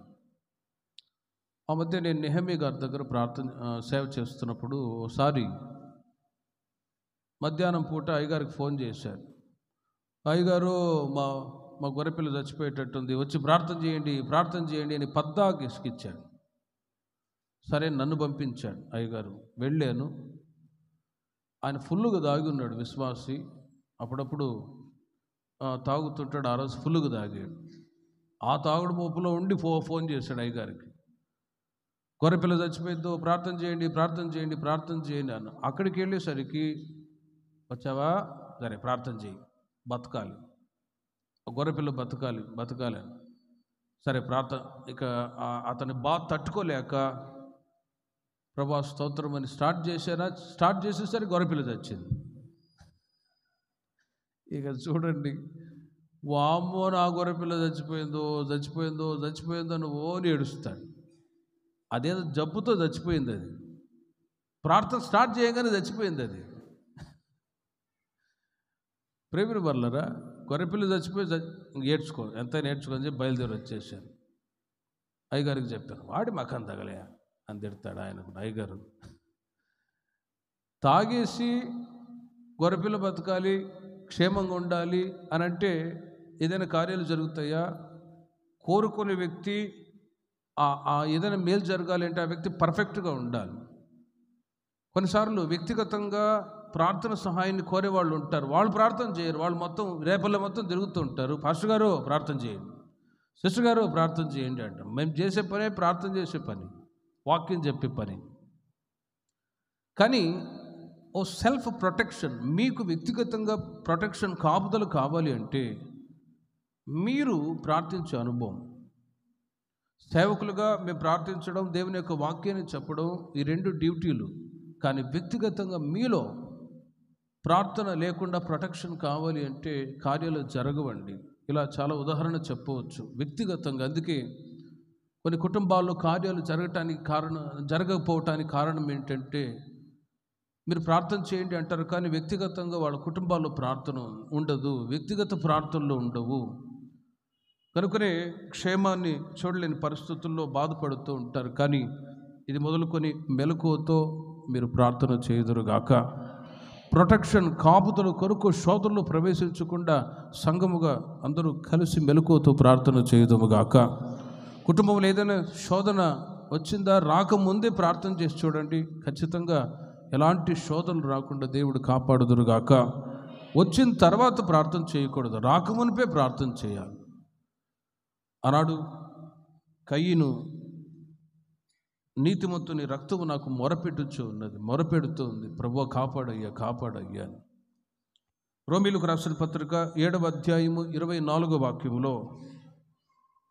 ఆ మధ్య నేను నెహెమీయా గారి దగ్గర సేవ చేస్తున్నప్పుడు ఒకసారి మధ్యాహ్నం పూట అయ్యగారికి ఫోన్ చేశారు. అయ్యగారు, మా మా గొర్రెపిల్ల చచ్చిపోయేటట్టుంది, వచ్చి ప్రార్థన చేయండి, ప్రార్థన చేయండి అని పద్దాకి ఇసుకిచ్చాడు. సరే, నన్ను పంపించాడు అయ్యగారు. వెళ్ళాను. ఆయన ఫుల్లుగా దాగి ఉన్నాడు, విశ్వాసి. అప్పుడప్పుడు తాగుతుంటాడు. ఆ రోజు ఫుల్లుగా తాగాడు. ఆ తాగుడు మోపులో ఉండి ఫోన్ చేశాడు అయ్యగారికి, గొర్రెపిల్ల చచ్చిపోయిందో, ప్రార్థన చేయండి, ప్రార్థన చేయండి, ప్రార్థన చేయండి అన్న. అక్కడికి వెళ్ళేసరికి, వచ్చావా, సరే ప్రార్థన చేయి, బతకాలి, గొర్రెపిల్ల బతకాలి అని. సరే ప్రార్థన. ఇక అతని బాధ తట్టుకోలేక ప్రభా స్తోత్రం అని స్టార్ట్ చేసేసరికి గొర్రెపిల్ల చచ్చింది. ఇక చూడండి, వామ్మో నా గొర్రెపిల్ల చచ్చిపోయిందో అని ఓని ఏడుస్తాడు. అదేదో జబ్బుతో చచ్చిపోయింది అది. ప్రార్థన స్టార్ట్ చేయగానే చచ్చిపోయింది అది. ప్రేమిని వర్లరా, గొర్రెపిల్ల చచ్చిపోయి ఎంతైనా నేర్చుకొని చెప్పి బయలుదేరి వచ్చేసాను. అయ్యగారికి చెప్పాను, వాడి మకం తగలే అని తిడతాడు ఆయనకు. అయ్యగారు తాగేసి గొర్రెపిల్ల బతకాలి, క్షేమంగా ఉండాలి అని అంటే ఏదైనా కార్యాలు జరుగుతాయా? కోరుకునే వ్యక్తి ఏదైనా మేలు జరగాలి అంటే ఆ వ్యక్తి పర్ఫెక్ట్గా ఉండాలి. కొన్నిసార్లు వ్యక్తిగతంగా ప్రార్థన సహాయాన్ని కోరే వాళ్ళు ఉంటారు. వాళ్ళు ప్రార్థన చేయరు. వాళ్ళు మొత్తం రేపల్లె మొత్తం తిరుగుతూ ఉంటారు. పాస్టర్ గారు ప్రార్థన చేయండి, సిస్టర్ గారు ప్రార్థన చేయండి అంటాం. మేము చేసే పనే ప్రార్థన చేసే పని, వాక్యం చెప్పే పని. కానీ ఓ సెల్ఫ్ ప్రొటెక్షన్, మీకు వ్యక్తిగతంగా ప్రొటెక్షన్, కాపుదలు కావాలి అంటే మీరు ప్రార్థించే అనుభవం. సేవకులుగా మేము ప్రార్థించడం, దేవుని యొక్క వాక్యాన్ని చెప్పడం, ఈ రెండు డ్యూటీలు. కానీ వ్యక్తిగతంగా మీలో ప్రార్థన లేకుండా ప్రొటెక్షన్ కావాలి అంటే కార్యాలు జరగవండి. ఇలా చాలా ఉదాహరణ చెప్పవచ్చు వ్యక్తిగతంగా. అందుకే కొన్ని కుటుంబాల్లో కార్యాలు జరగకపోవటానికి కారణం ఏంటంటే, మీరు ప్రార్థన చేయండి అంటారు కానీ వ్యక్తిగతంగా వాళ్ళ కుటుంబాల్లో ప్రార్థన ఉండదు, వ్యక్తిగత ప్రార్థనలు ఉండవు. కనుకనే క్షేమాన్ని చూడలేని పరిస్థితుల్లో బాధపడుతూ ఉంటారు. కానీ ఇది మొదలుకొని మెలకువతో మీరు ప్రార్థన చేయుదురుగాక. ప్రొటెక్షన్, కాపుదల కొరకు శోధనలో ప్రవేశించకుండా సంఘముగా అందరూ కలిసి మెలకువతో ప్రార్థన చేయుదుముగాక. కుటుంబంలో ఏదైనా శోధన వచ్చిందా, రాకముందే ప్రార్థన చేసి చూడండి. ఖచ్చితంగా ఎలాంటి శోధనలు రాకుండా దేవుడు కాపాడుదురుగాక. వచ్చిన తర్వాత ప్రార్థన చేయకూడదు, రాకమునిపే ప్రార్థన చేయాలి. ఆనాడు కయీను, నీతిమంతుని రక్తము నాకు మొరపెట్టుచు ఉన్నది, మొరపెడుతూ ఉంది, ప్రభువా కాపాడయ్యా కాపాడయ్యా అని. రోమీయులకు రాసిన పత్రిక 7వ అధ్యాయము 24వ వాక్యములో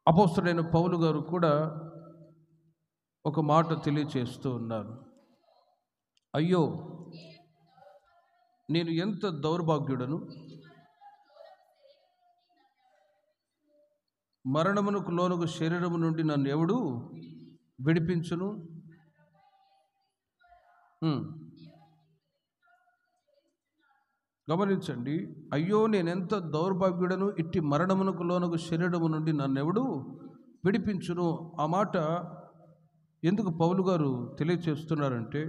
అపోస్తలుడైన పౌలు గారు కూడా ఒక మాట తెలియచేస్తూ ఉన్నారు. అయ్యో నేను ఎంత దౌర్భాగ్యుడను, మరణమునకు లోనుగు శరీరము నుండి నన్ను ఎవడు విడిపించును. గమనించండి, అయ్యో నేనెంత దౌర్భాగ్యుడను, ఇట్టి మరణమునకు లోనుగు శరీరము నుండి నన్ను ఎవడు విడిపించును. ఆ మాట ఎందుకు పౌలు గారు తెలియచేస్తున్నారంటే,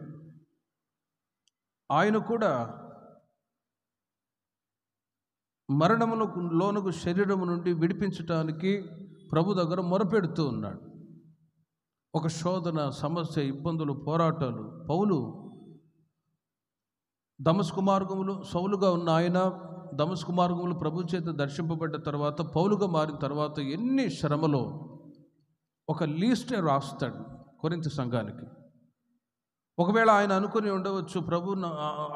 ఆయన కూడా మరణమునకు లోనుగు శరీరము నుండి విడిపించటానికి ప్రభు దగ్గర మొరపెడుతూ ఉన్నాడు. ఒక శోధన, సమస్య, ఇబ్బందులు, పోరాటాలు. పౌలు దమస్కు మార్గములు సౌలుగా ఉన్న ఆయన దమస్కు మార్గములు ప్రభు చేత దర్శింపబడ్డ తర్వాత, పౌలుగా మారిన తర్వాత ఎన్ని శ్రమలో ఒక లీస్టే రాస్తాడు కొరింథీ సంఘానికి. ఒకవేళ ఆయన అనుకుని ఉండవచ్చు,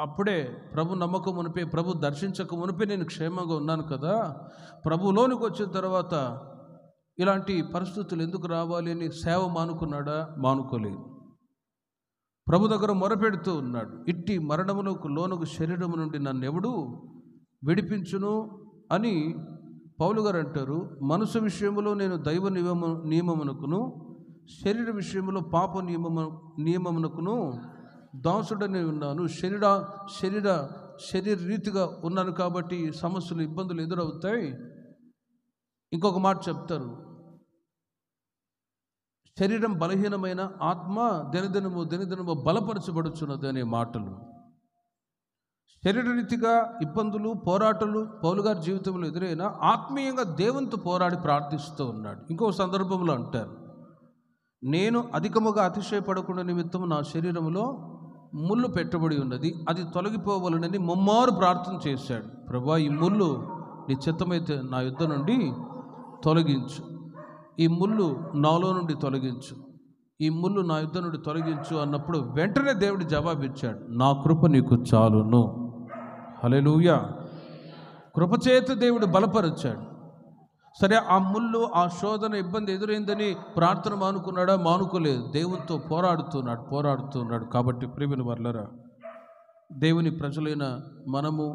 అప్పుడే ప్రభు నమ్మకం మునిపే, ప్రభు దర్శించక మునిపే నేను క్షేమంగా ఉన్నాను కదా, ప్రభులోనికి వచ్చిన తర్వాత ఇలాంటి పరిస్థితులు ఎందుకు రావాలి అని సేవ మానుకున్నాడా? మానుకోలేదు. ప్రభు దగ్గర మొరపెడుతూ ఉన్నాడు. ఇట్టి మరణములకు లోనుగు శరీరము నుండి నన్ను ఎవడు విడిపించును అని పౌలు గారు అంటారు. మనసు విషయంలో నేను దైవ నియమమునకును, శరీర విషయంలో పాప నియమమునకును దాసుడని ఉన్నాను. శరీర రీతిగా ఉన్నాను కాబట్టి సమస్యలు, ఇబ్బందులు ఎదురవుతాయి. ఇంకొక మాట చెప్తారు, శరీరం బలహీనమైన, ఆత్మ దినదినము బలపరచబడుచున్నది అనే మాటలు. శరీరరీతిగా ఇబ్బందులు, పోరాటాలు పౌలు గారి జీవితంలో ఎదురైనా ఆత్మీయంగా దేవునితో పోరాడి ప్రార్థిస్తూ ఉన్నాడు. ఇంకో సందర్భంలో అంటారు, నేను అధికముగా అతిశయపడకుండా నిమిత్తం నా శరీరంలో ముళ్ళు పెట్టబడి ఉన్నది, అది తొలగిపోవాలనని ముమ్మారు ప్రార్థన చేశాడు. ప్రభువా ఈ ముళ్ళు నీ చిత్తమైతే నా యుద్ధ నుండి తొలగించు, ఈ ముళ్ళు నాలో నుండి తొలగించు, ఈ ముళ్ళు నా యుద్ధ నుండి తొలగించు అన్నప్పుడు వెంటనే దేవుడు జవాబిచ్చాడు, నా కృప నీకు చాలును. హల్లెలూయా. కృపచేత దేవుడు బలపరిచాడు. సరే, ఆ ముళ్ళు, ఆ శోధన, ఇబ్బంది ఎదురైందని ప్రార్థన మానుకున్నాడా? మానుకోలేదు. దేవునితో పోరాడుతున్నాడు. కాబట్టి ప్రియమైన వారలారా, దేవుని ప్రజలైన మనము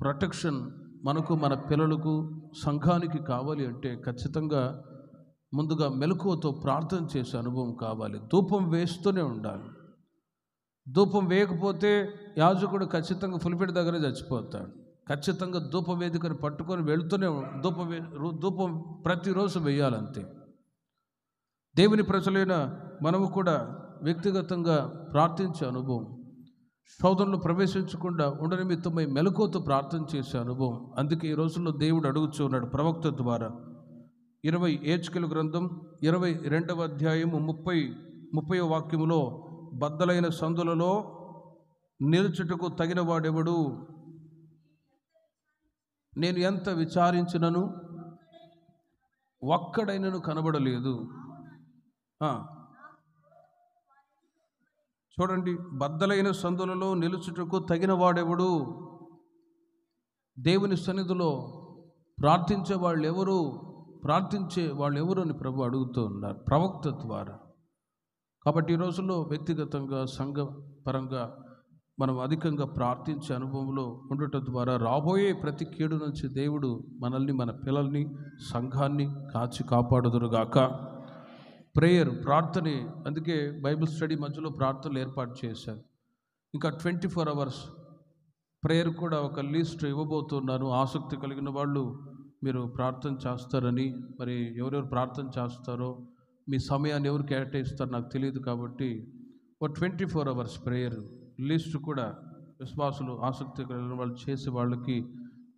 ప్రొటెక్షన్ మనకు, మన పిల్లలకు, సంఘానికి కావాలి అంటే ఖచ్చితంగా ముందుగా మెలకువతో ప్రార్థన చేసే అనుభవం కావాలి. ధూపం వేస్తూనే ఉండాలి. ధూపం వేయకపోతే యాజకుడు ఖచ్చితంగా పులిపెడి దగ్గర చచ్చిపోతాడు. ఖచ్చితంగా ధూప వేదికను పట్టుకొని వెళుతూనే ధూపం ప్రతిరోజు వేయాలంతే. దేవుని ప్రజలైన మనము కూడా వ్యక్తిగతంగా ప్రార్థించే అనుభవం, శోధనలు ప్రవేశించకుండా ఉండనిమిత్తమై మెలకువతో ప్రార్థన చేసే అనుభవం. అందుకే ఈ రోజుల్లో దేవుడు అడుగుచూ ఉన్నాడు ప్రవక్త ద్వారా. 20 ఏజ్కేలు గ్రంథం 22వ అధ్యాయము 30వ వాక్యములో, బద్దలైన సందులలో నిలుచుటకు తగిన వాడెవడు? నేను ఎంత విచారించినను ఒక్కడైనను కనబడలేదు. చూడండి, బద్దలైన సందులలో నిలుచుటకు తగిన వాడెవడు? దేవుని సన్నిధిలో ప్రార్థించే వాళ్ళు ఎవరు అని ప్రభు అడుగుతూ ఉన్నారు ప్రవక్త ద్వారా. కాబట్టి ఈ రోజుల్లో వ్యక్తిగతంగా సంఘ పరంగా మనం అధికంగా ప్రార్థించే అనుభవంలో ఉండటం ద్వారా రాబోయే ప్రతి కీడు నుంచి దేవుడు మనల్ని, మన పిల్లల్ని, సంఘాన్ని కాచి కాపాడుదురుగాక. ప్రేయర్, ప్రార్థనే. అందుకే బైబిల్ స్టడీ మధ్యలో ప్రార్థనలు ఏర్పాటు చేశారు. ఇంకా 24 hours ప్రేయర్ కూడా ఒక లిస్ట్ ఇవ్వబోతున్నాను. ఆసక్తి కలిగిన వాళ్ళు మీరు ప్రార్థన చేస్తారని, మరి ఎవరెవరు ప్రార్థన చేస్తారో, మీ సమయాన్ని ఎవరు కేటాయిస్తారో నాకు తెలియదు. కాబట్టి ఒక 24 hours ప్రేయర్ లిస్ట్ కూడా విశ్వాసులు, ఆసక్తి కలిగిన వాళ్ళు చేసే వాళ్ళకి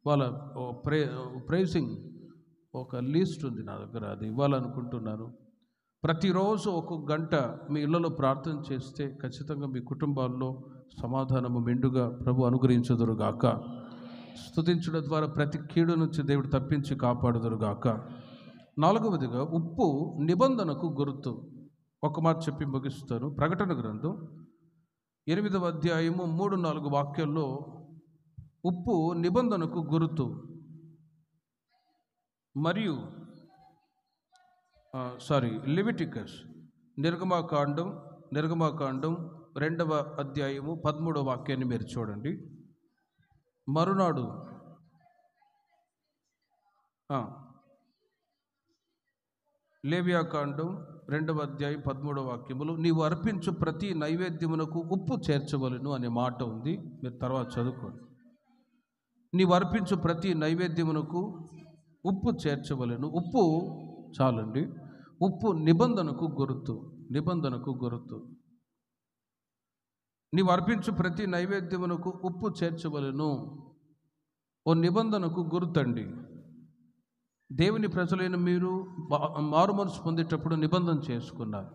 వాళ్ళ ప్రైజింగ్ ఒక లిస్ట్ ఉంది నా దగ్గర, అది ఇవ్వాలనుకుంటున్నాను. ప్రతిరోజు ఒక్కొక్క గంట మీ ఇళ్లలో ప్రార్థన చేస్తే ఖచ్చితంగా మీ కుటుంబాల్లో సమాధానము మెండుగా ప్రభు అనుగ్రహించుదురుగాక. స్తుతించడం ద్వారా ప్రతి కీడు నుంచి దేవుడు తప్పించి కాపాడుదురుగాక. 4వదిగా ఉప్పు నిబంధనకు గుర్తు. ఒక మాట చెప్పి ముగిస్తాను. ప్రకటన గ్రంథం 8వ అధ్యాయము 3-4 వాక్యాల్లో ఉప్పు నిబంధనకు గుర్తు. మరియు లెవిటికస్ నిర్గమాకాండం 2వ అధ్యాయము 13వ వాక్యాన్ని మీరు చూడండి. మరునాడు లేవియాకాండం 2వ అధ్యాయం 13వ వాక్యములు, నీవు అర్పించు ప్రతి నైవేద్యమునకు ఉప్పు చేర్చవలెను అనే మాట ఉంది. మీరు తర్వాత చదువుకోండి. నీవు అర్పించు ప్రతి నైవేద్యమునకు ఉప్పు చేర్చవలెను. ఉప్పు చాలండి. ఉప్పు నిబంధనకు గుర్తు. నీవు అర్పించు ప్రతి నైవేద్యమునకు ఉప్పు చేర్చవలెను. ఓ నిబంధనకు గుర్తండి. దేవుని ప్రజలైన మీరు మారు మనసు పొందేటప్పుడు నిబంధన చేసుకున్నారు.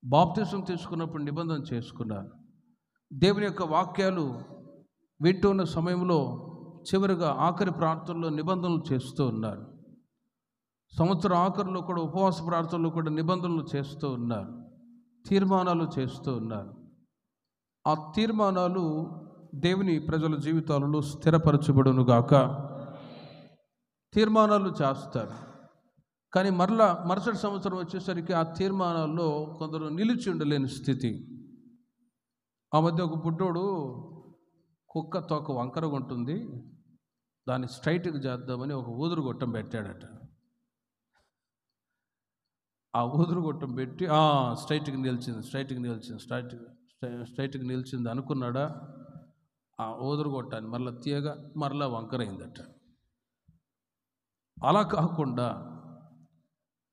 బాప్తిసం తీసుకున్నప్పుడు నిబంధన చేసుకున్నారు. దేవుని యొక్క వాక్యాలు వింటూ ఉన్న సమయంలో చివరిగా ఆఖరి ప్రార్థనలో నిబంధనలు చేస్తూ ఉన్నారు. సంవత్సరం ఆఖరిలో కూడా ఉపవాస ప్రార్థనలో కూడా నిబంధనలు చేస్తూ ఉన్నారు. తీర్మానాలు చేస్తూ ఉన్నారు. ఆ తీర్మానాలు దేవుని ప్రజల జీవితాలలో స్థిరపరచబడునుగాక. తీర్మానాలు చేస్తారు, కానీ మరుసటి సంవత్సరం వచ్చేసరికి ఆ తీర్మానాల్లో కొందరు నిలిచి ఉండలేని స్థితి. ఆ మధ్య ఒక బుడ్డోడు కుక్క తోక వంకరగా ఉంటుంది, దాన్ని స్ట్రైట్గా చేద్దామని ఒక ఊదురు గొట్టం పెట్టాడట. ఆ ఊదురు గొట్టం పెట్టి స్ట్రైట్గా నిలిచింది అనుకున్నాడా? ఆ ఊదురు గొట్టాన్ని మరలా తీయగా మరలా వంకరైందట. అలా కాకుండా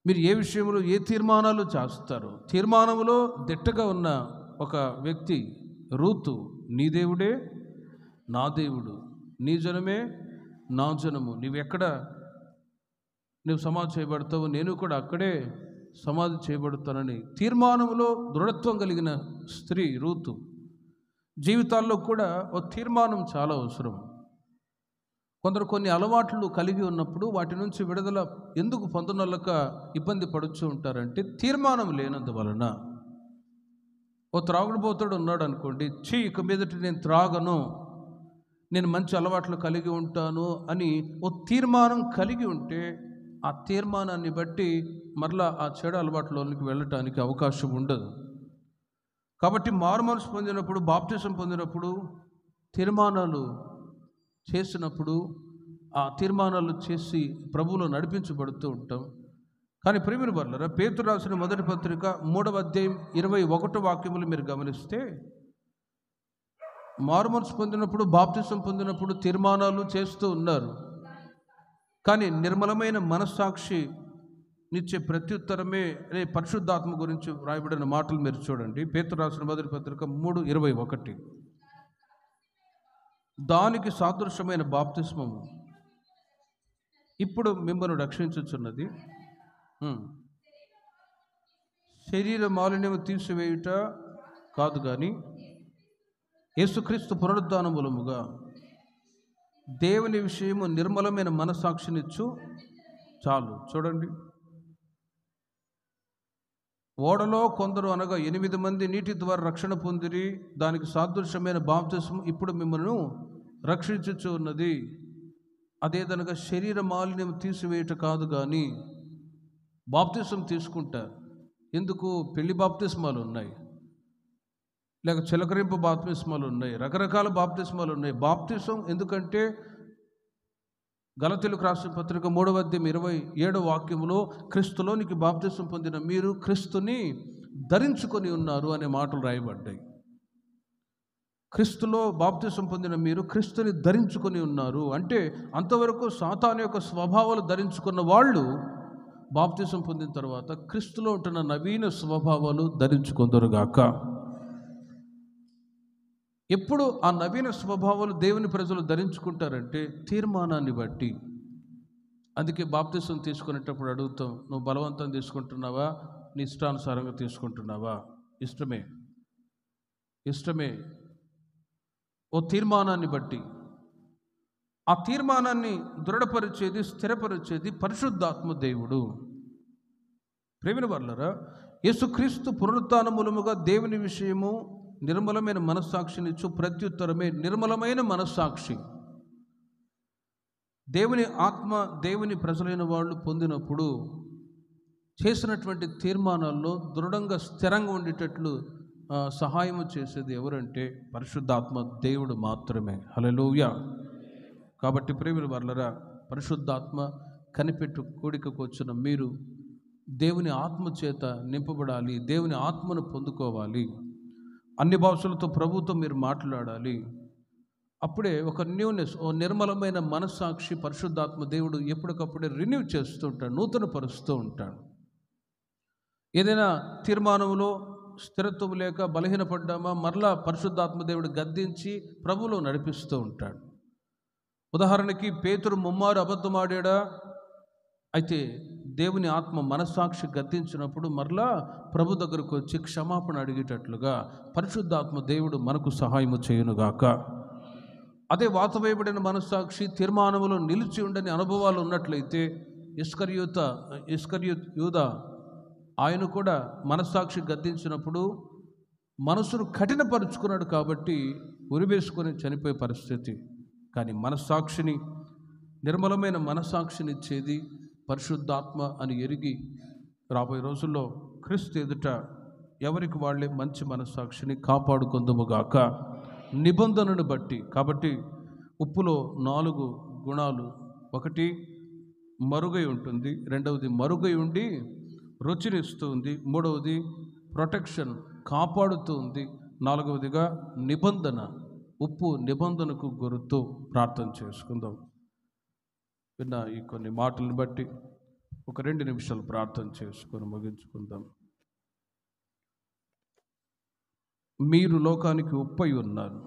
మీరు ఏ విషయంలో ఏ తీర్మానాలు చేస్తారో, తీర్మానంలో దిట్టగా ఉన్న ఒక వ్యక్తి రూతు, నీ దేవుడే నా దేవుడు, నీ జనమే నా జనము, నువ్వు సమాధి చేయబడతావు, నేను కూడా అక్కడే సమాధి చేయబడతానని తీర్మానంలో దృఢత్వం కలిగిన స్త్రీ రూతు. జీవితాల్లో కూడా ఒక తీర్మానం చాలా అవసరం. కొందరు కొన్ని అలవాట్లు కలిగి ఉన్నప్పుడు వాటి నుంచి విడుదల ఎందుకు పొందనొల్లక ఇబ్బంది పడుతూ ఉంటారంటే తీర్మానం లేనందువలన. ఓ త్రాగుడుపోతాడు ఉన్నాడు అనుకోండి, ఇక మీదట నేను త్రాగను, నేను మంచి అలవాట్లు కలిగి ఉంటాను అని ఓ తీర్మానం కలిగి ఉంటే ఆ తీర్మానాన్ని బట్టి మరలా ఆ చెడు అలవాట్లోనికి వెళ్ళటానికి అవకాశం ఉండదు. కాబట్టి మారు మనసు పొందినప్పుడు, బాప్తిసం పొందినప్పుడు, తీర్మానాలు చేసినప్పుడు ఆ తీర్మానాలు చేసి ప్రభువులో నడిపించబడుతూ ఉంటాం. కానీ ప్రియమైన వారలారా, పేతురు రాసిన మొదటి పత్రిక 3వ అధ్యాయం 21 వాక్యములు మీరు గమనిస్తే, మారు మనసు పొందినప్పుడు, బాప్తిసం పొందినప్పుడు తీర్మానాలు చేస్తూ ఉన్నారు. కానీ నిర్మలమైన మనస్సాక్షి నిచ్చే ప్రత్యుత్తరమే అనే పరిశుద్ధాత్మ గురించి రాయబడిన మాటలు మీరు చూడండి. పేతురు రాసిన మొదటి పత్రిక 3:21, దానికి సాదృశ్యమైన బాప్తిస్మము ఇప్పుడు మిమ్మల్ని రక్షించుచున్నది, శరీర మాలిన్యము తీసివేయుట కాదు, కానీ యేసుక్రీస్తు పునరుద్ధాన మూలముగా దేవుని విషయము నిర్మలమైన మనస్సాక్షినిచ్చు చాలు. చూడండి, ఓడలో కొందరు అనగా 8 మంది నీటి ద్వారా రక్షణ పొందిరి, దానికి సాదృశ్యమైన బాప్తిస్మం ఇప్పుడు మిమ్మల్ని రక్షించుచు ఉన్నది. అదేదనగా శరీర మాలిన్యం తీసివేయట కాదు, కానీ బాప్తిస్మం తీసుకుంటారు. ఎందుకు? పెళ్లి బాప్తిస్మాలు ఉన్నాయి, లేక చిలకరింపు బాప్తిస్మాలు ఉన్నాయి, రకరకాల బాప్తిస్మాలు ఉన్నాయి. బాప్తిస్మం ఎందుకంటే గలతీయులకు రాసిన పత్రిక 3:27 క్రీస్తులోనికి బాప్తిస్మం పొందిన మీరు క్రీస్తుని ధరించుకొని ఉన్నారు అనే మాటలు రాయబడ్డాయి. క్రీస్తులో బాప్తిస్మం పొందిన మీరు క్రీస్తుని ధరించుకొని ఉన్నారు అంటే అంతవరకు సాతాను యొక్క స్వభావాలు ధరించుకున్న వాళ్ళు బాప్తిస్మం పొందిన తర్వాత క్రీస్తులో ఉంటున్న నవీన స్వభావాలు ధరించుకొందురుగాక. ఎప్పుడు ఆ నవీన స్వభావాలు దేవుని ప్రజలు ధరించుకుంటారంటే తీర్మానాన్ని బట్టి. అందుకే బాప్తిస్మం తీసుకునేటప్పుడు అడుగుతాం, నువ్వు బలవంతం తీసుకుంటున్నావా, నీ ఇష్టానుసారంగా తీసుకుంటున్నావా? ఇష్టమే. ఓ తీర్మానాన్ని బట్టి. ఆ తీర్మానాన్ని దృఢపరిచేది, స్థిరపరిచేది పరిశుద్ధాత్మ దేవుడు. ప్రేమిన వర్లరా, యేసుక్రీస్తు పునరుత్థాన మూలముగా దేవుని విషయము నిర్మలమైన మనస్సాక్షినిచ్చు ప్రత్యుత్తరమే నిర్మలమైన మనస్సాక్షి. దేవుని ఆత్మ దేవుని ప్రజలైన వాళ్ళు పొందినప్పుడు చేసినటువంటి తీర్మానాల్లో దృఢంగా స్థిరంగా ఉండేటట్లు సహాయము చేసేది ఎవరంటే పరిశుద్ధాత్మ దేవుడు మాత్రమే. హల్లెలూయా. కాబట్టి ప్రేమిల వర్లరా, పరిశుద్ధాత్మ కనిపెట్టు కూడికకు వచ్చిన మీరు దేవుని ఆత్మ చేత నింపబడాలి, దేవుని ఆత్మను పొందుకోవాలి, అన్ని భాషలతో ప్రభుతో మీరు మాట్లాడాలి. అప్పుడే ఒక న్యూనెస్, ఓ నిర్మలమైన మనస్సాక్షి పరిశుద్ధాత్మ దేవుడు ఎప్పటికప్పుడే రిన్యూ చేస్తూ ఉంటాడు, నూతన పరుస్తూ ఉంటాడు. ఏదైనా తీర్మానంలో స్థిరత్వం లేక బలహీనపడ్డామా మరలా పరిశుద్ధాత్మ దేవుడు గద్దించి ప్రభువులో నడిపిస్తూ ఉంటాడు. ఉదాహరణకి పేతురు ముమ్మారు అబద్ధమాడా, అయితే దేవుని ఆత్మ మనస్సాక్షి గద్దించినప్పుడు మరలా ప్రభు దగ్గరకు వచ్చి క్షమాపణ అడిగేటట్లుగా పరిశుద్ధాత్మ దేవుడు మనకు సహాయము చేయునుగాక. అదే వాతవేయబడిన మనస్సాక్షి తీర్మానములో నిలిచి ఉండని అనుభవాలు ఉన్నట్లయితే ఇస్కరియోతు యూదా ఆయన కూడా మనస్సాక్షి గద్దించినప్పుడు మనసును కఠినపరుచుకున్నాడు కాబట్టి ఉరివేసుకొని చనిపోయే పరిస్థితి. కానీ మనస్సాక్షిని, నిర్మలమైన మనస్సాక్షినిచ్చేది పరిశుద్ధాత్మ అని ఎరిగి రాబోయే రోజుల్లో క్రీస్తు ఎదుట ఎవరికి వాళ్ళే మంచి మనస్సాక్షిని కాపాడుకొందుముగాక నిబంధనను బట్టి. కాబట్టి ఉప్పులో 4 గుణాలు: 1 మరుగై ఉంటుంది, 2వది మరుగై ఉండి రుచినిస్తూ ఉంది, 3వది ప్రొటెక్షన్ కాపాడుతూ ఉంది, 4వదిగా నిబంధన. ఉప్పు నిబంధనకు గుర్తు. ప్రార్థన చేసుకుందాం. విన్న ఈ కొన్ని మాటలను బట్టి ఒక 2 నిమిషాలు ప్రార్థన చేసుకొని ముగించుకుందాం. మీరు లోకానికి ఉప్పై ఉన్నారు.